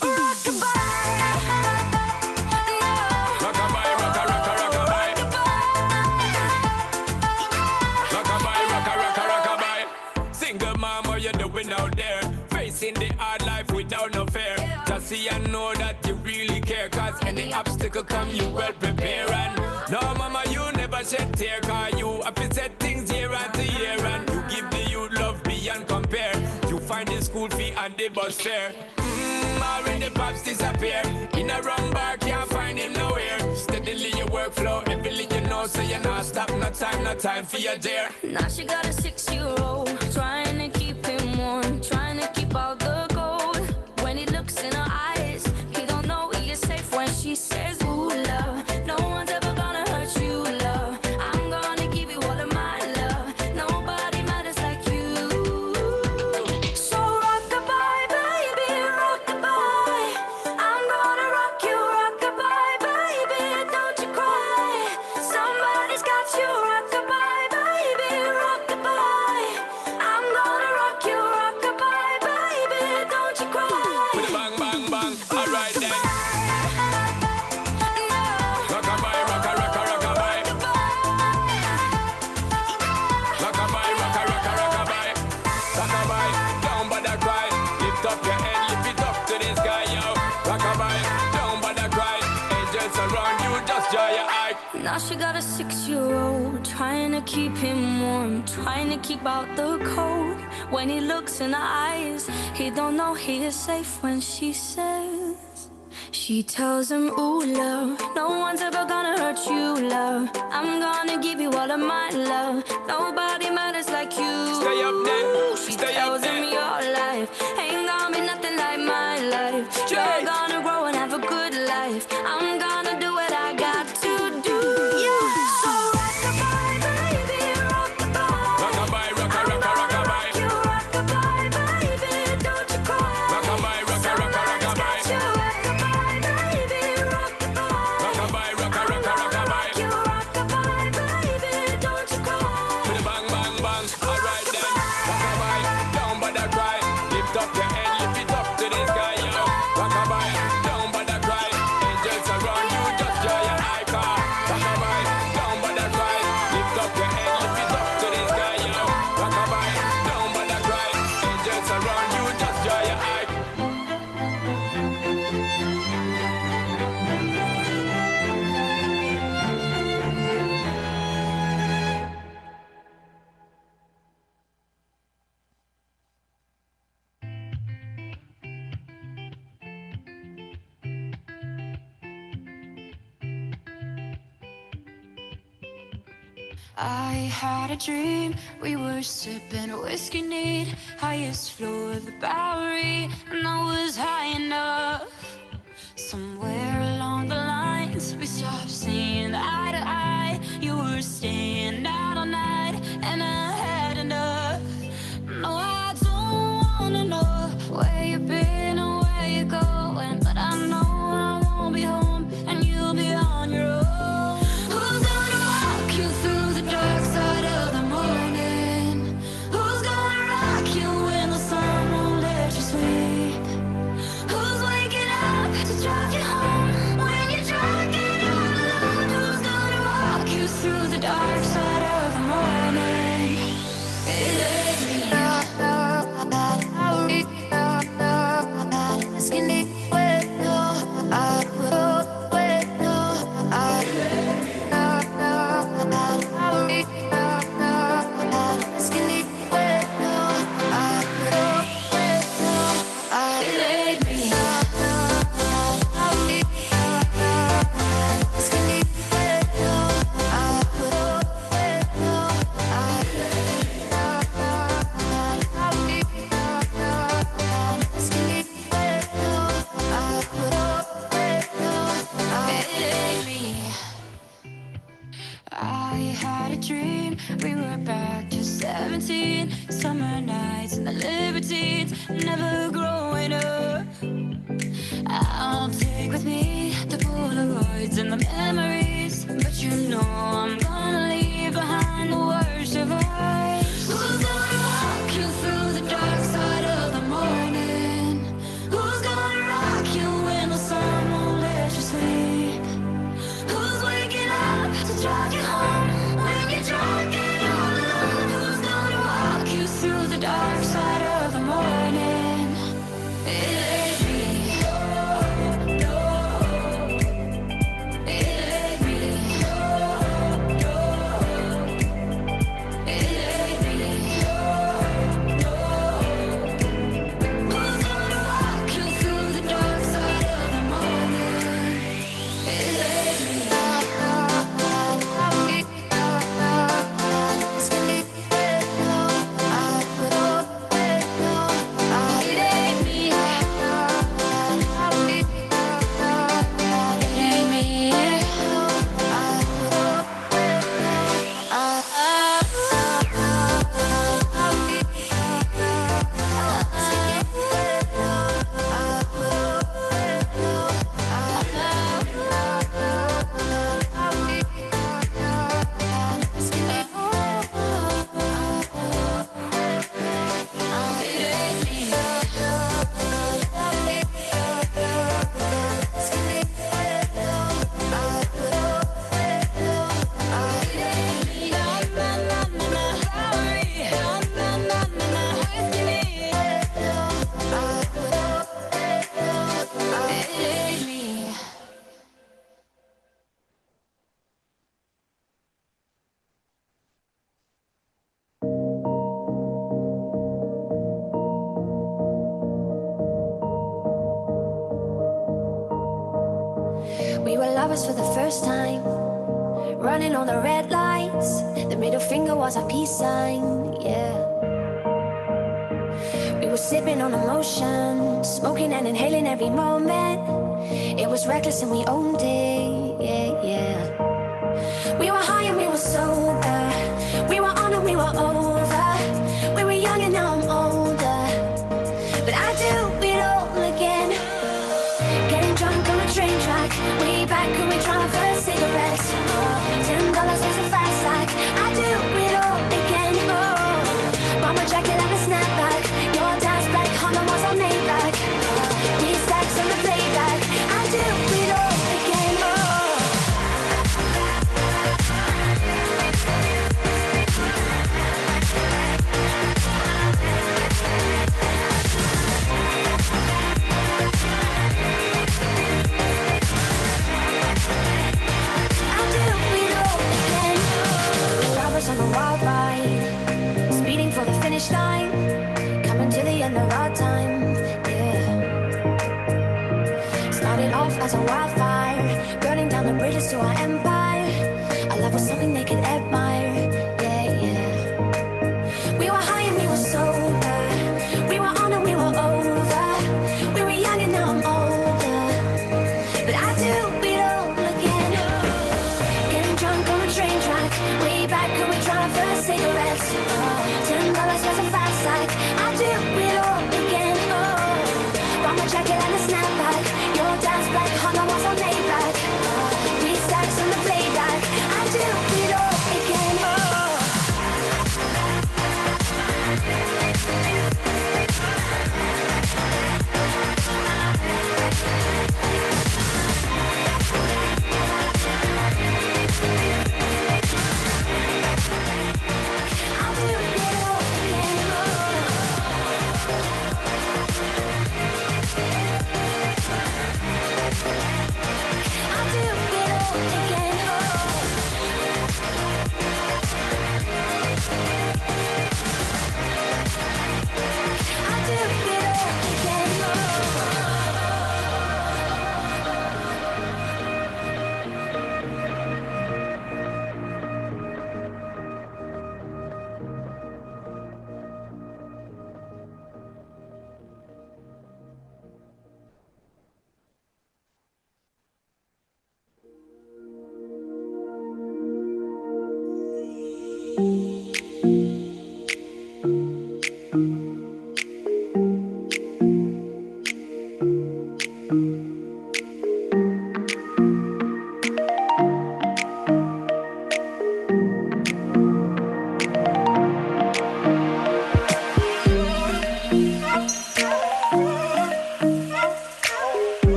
Rock-a-bye, Rockabye, rocka, rocka, rockabye. Rockabye, rocka, rocka, rockabye. Single mom, what you doing out there? Facing the hard life without no fear. Just see and know that you really care. Cause any obstacle come, you well prepare. And no, mama, you never shed tear. Cause you have to set things year after year. And you give the youth love beyond compare. You find the school fee and the bus fare. Already pops disappear. In a wrong bar, can't find him nowhere. Steadily your workflow, everything you know, so you're not stop, no time for your dear. now she got a 6-year-old, trying to keep him warm, trying to keep all the gold. When he looks in her eyes, he don't know he is safe when she says, ooh, love, no one's ever gonna hurt you, love. I'm gonna give you all of my love. Nobody matters like you. So rock-a-bye, baby, rock-a-bye. I'm gonna rock you, rock-a-bye, baby, don't you cry. Somebody's got you, rock-a-bye, baby, rock-a-bye. a 6-year-old, trying to keep him warm, trying to keep out the cold. When he looks in her eyes, he don't know he is safe when she says, she tells him, ooh, love, no one's ever gonna hurt you, love. I'm gonna give you all of my love. Nobody matters like you. Stay up there. She Stay tells up there. him your life ain't gonna be nothing like my life. You're gonna grow and have a good life. I'm gonna do what I got to do. Yeah. So rock-a-bye, baby, rock-a-bye. Rock-a-bye, rock-a-rock-a-rock-a-bye. You rock-a-bye, baby, don't you cry. Rock-a-bye, rock-a-rock-a-rock-a-bye. You rock-a-bye, baby, rock-a-bye. Rock-a-bye, rock-a-rock-a-rock-a-bye. You rock-a-bye, baby, don't you cry. With a bang, bang, bang. All right then. Rock-a-bye, down by the cry. Lift up your head, lift it up to the sky, yo. Rock-a-bye, down by the cry. Angels around you, just draw your eye car. Rock-a-bye, down by the cry. Lift up your head, lift it up to the sky, yo. Rock-a-bye, down by the cry. Angels around you, just draw your eye. I had a dream, we were sipping whiskey neat, highest floor of the Bowery, and I was high enough. Somewhere along the lines, we stopped seeing eye to eye. You were staying out all night, and I had enough. No, I don't wanna know where you've been or where you're going, but I know I won't be home, and you'll be on your own. Who's gonna walk you through the dark side of the morning? Who's gonna rock you when the sun won't let you sleep? Who's waking up to drive you home when you're drunk and all alone? Who's gonna walk you through the dark side of the morning? It ain't me. I had a dream, we were back to 17. Summer nights and the libertines, never growing up. I'll take with me the Polaroids and the memories, but you know I'm gonna leave behind the worst of us. Who's gonna walk you through the dark side of the morning? Who's gonna rock you when the sun won't let you sleep? Who's waking up to drive you home when you're drunk and all alone? Who's gonna walk you through the dark side of the morning? It ain't me. It ain't me. It ain't We were lovers for the first time, running on the red lights. The middle finger was our peace sign, yeah. We were sipping on emotion, smoking and inhaling every moment. It was reckless and we owned it, yeah, yeah. We were high and we were sober. We were on and we were over. We were young and now I'm older. But I do it all again. Getting drunk on a train track. Way back when we tried first cigarettes. $10 was a fast like. I do it all again. Oh, bomber jacket and a snapback. Your dad's black Honda was on Maybach. We stacks on the playback. I do it all again. Oh. On a wild ride, speeding for the finish line, coming to the end of our time, yeah. Started off as a wildfire, burning down the bridges to our empire. Our love was something they could admire, yeah, yeah. We were high and we were sober, we were on and we were over. We were young and now I'm older, but I do it all again. Getting drunk on a train track, way back when we tried first cigarettes. $10 was a fast like. I do it all again. Oh, bomber jacket and a snapback. Your dad's black Honda was on Maybach. We stacks on the playback. I do it all again. Oh.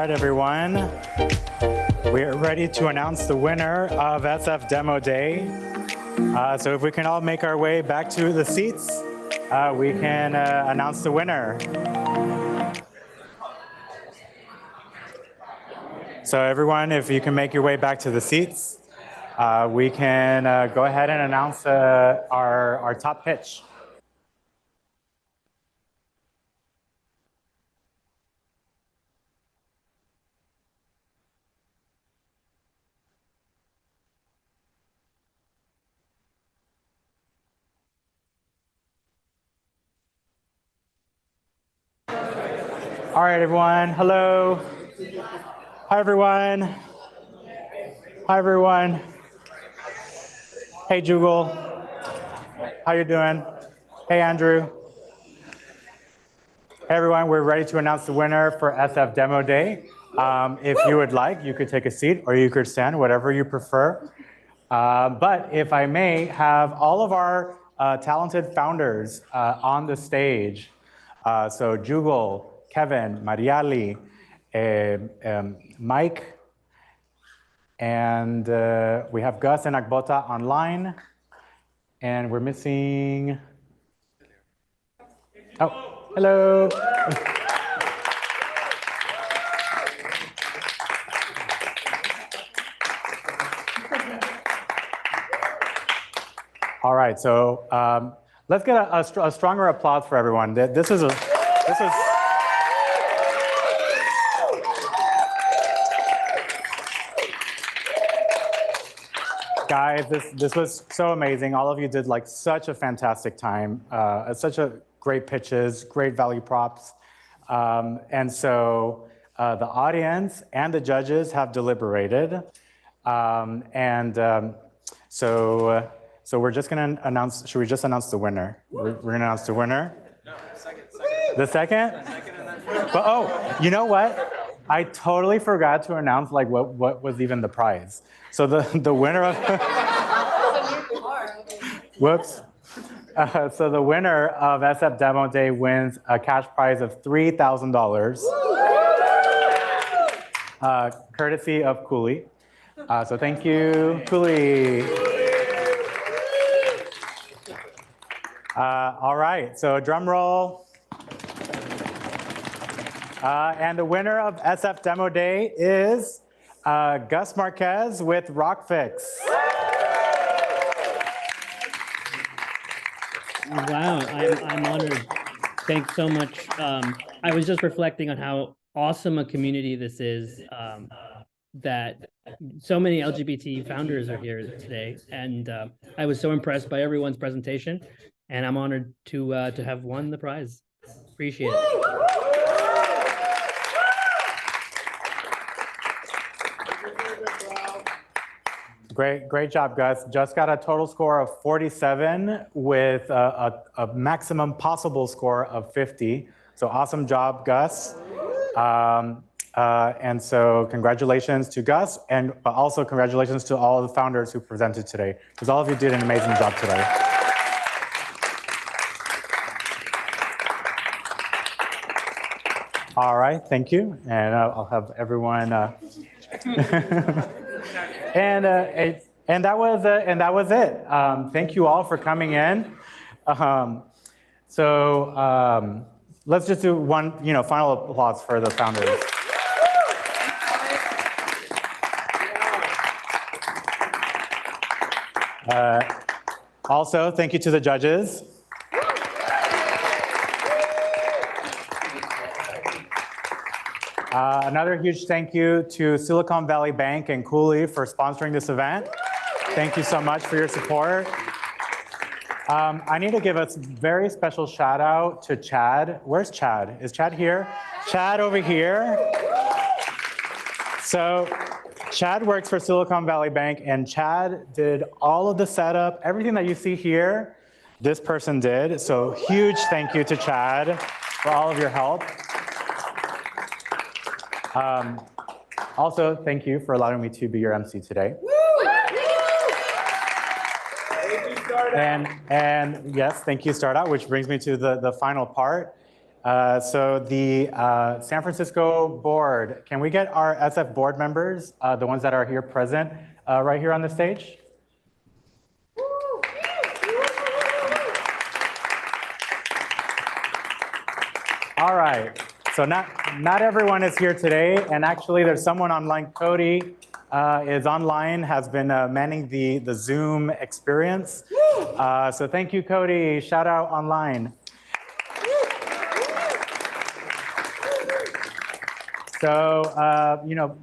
Everyone. We are ready to announce the winner of SF Demo Day. So if we can all make our way back to the seats, we can announce the winner. So everyone, if you can make your way back to the seats, we can go ahead and announce our top pitch. All right, everyone. Hello. Hi, everyone. Hi, everyone. Hey, Jugal. How you doing? Hey, Andrew. Hey, everyone. We're ready to announce the winner for SF Demo Day. If you would like, you could take a seat or you could stand, whatever you prefer. But if I may have all of our talented founders on the stage. So Jugal, Kevin, Mariali, Mike, And we have Gus and Agbota online. And we're missing, oh, hello. All right, so let's get a stronger applause for everyone. This is guys, this was so amazing. All of you did like such a fantastic time, such a great pitches, great value props. And so the audience and the judges have deliberated. So we're just gonna announce, should we just announce the winner? We're gonna announce the winner? No, second. The second? But oh, you know what? I totally forgot to announce like what was even the prize. So the winner of, whoops. So the winner of SF Demo Day wins a cash prize of $3,000, courtesy of Cooley. So thank you, Cooley. All right, so drum roll. And the winner of SF Demo Day is Gus Marquez with Rockfix. Wow, I'm honored. Thanks so much. I was just reflecting on how awesome a community this is, that so many LGBT founders are here today. And I was so impressed by everyone's presentation, and I'm honored to have won the prize. Appreciate it. Great job, Gus. Just got a total score of 47 with a maximum possible score of 50. So awesome job, Gus. And so congratulations to Gus, and also congratulations to all of the founders who presented today, because all of you did an amazing job today. All right, thank you. And I'll have everyone. And that was it. Thank you all for coming in. Let's just do one, final applause for the founders. Also, thank you to the judges. Another huge thank you to Silicon Valley Bank and Cooley for sponsoring this event. Thank you so much for your support. I need to give a very special shout out to Chad. Where's Chad? Is Chad here? Chad over here. So Chad works for Silicon Valley Bank, and Chad did all of the setup, everything that you see here, this person did. So huge thank you to Chad for all of your help. Also, thank you for allowing me to be your MC today. And yes, thank you, Startup, which brings me to the final part. So the San Francisco board, can we get our SF board members, the ones that are here present, right here on the stage? All right. So not everyone is here today, and actually there's someone online. Cody is online, has been manning the Zoom experience. So thank you, Cody. Shout out online. So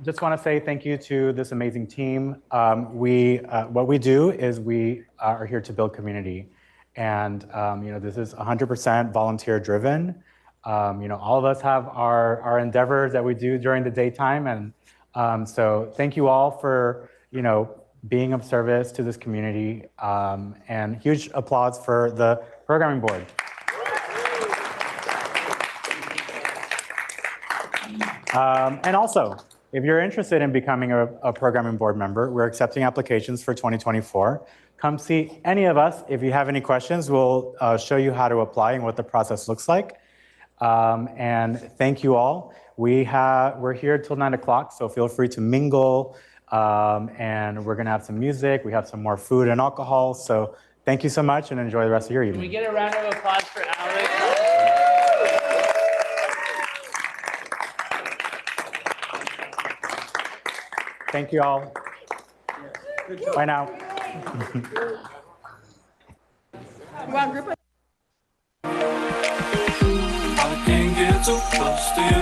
just want to say thank you to this amazing team. What we do is we are here to build community, and this is 100% volunteer driven. All of us have our endeavors that we do during the daytime. And so thank you all for, being of service to this community. And huge applause for the programming board. And also, if you're interested in becoming a programming board member, we're accepting applications for 2024. Come see any of us. If you have any questions, we'll show you how to apply and what the process looks like. And thank you all. We're here till 9 o'clock, so feel free to mingle, And we're gonna have some music. We have some more food and alcohol. So thank you so much and enjoy the rest of your Can we evening. get a round of applause for Alex? Thank you all. Bye now. I can't get too close to you.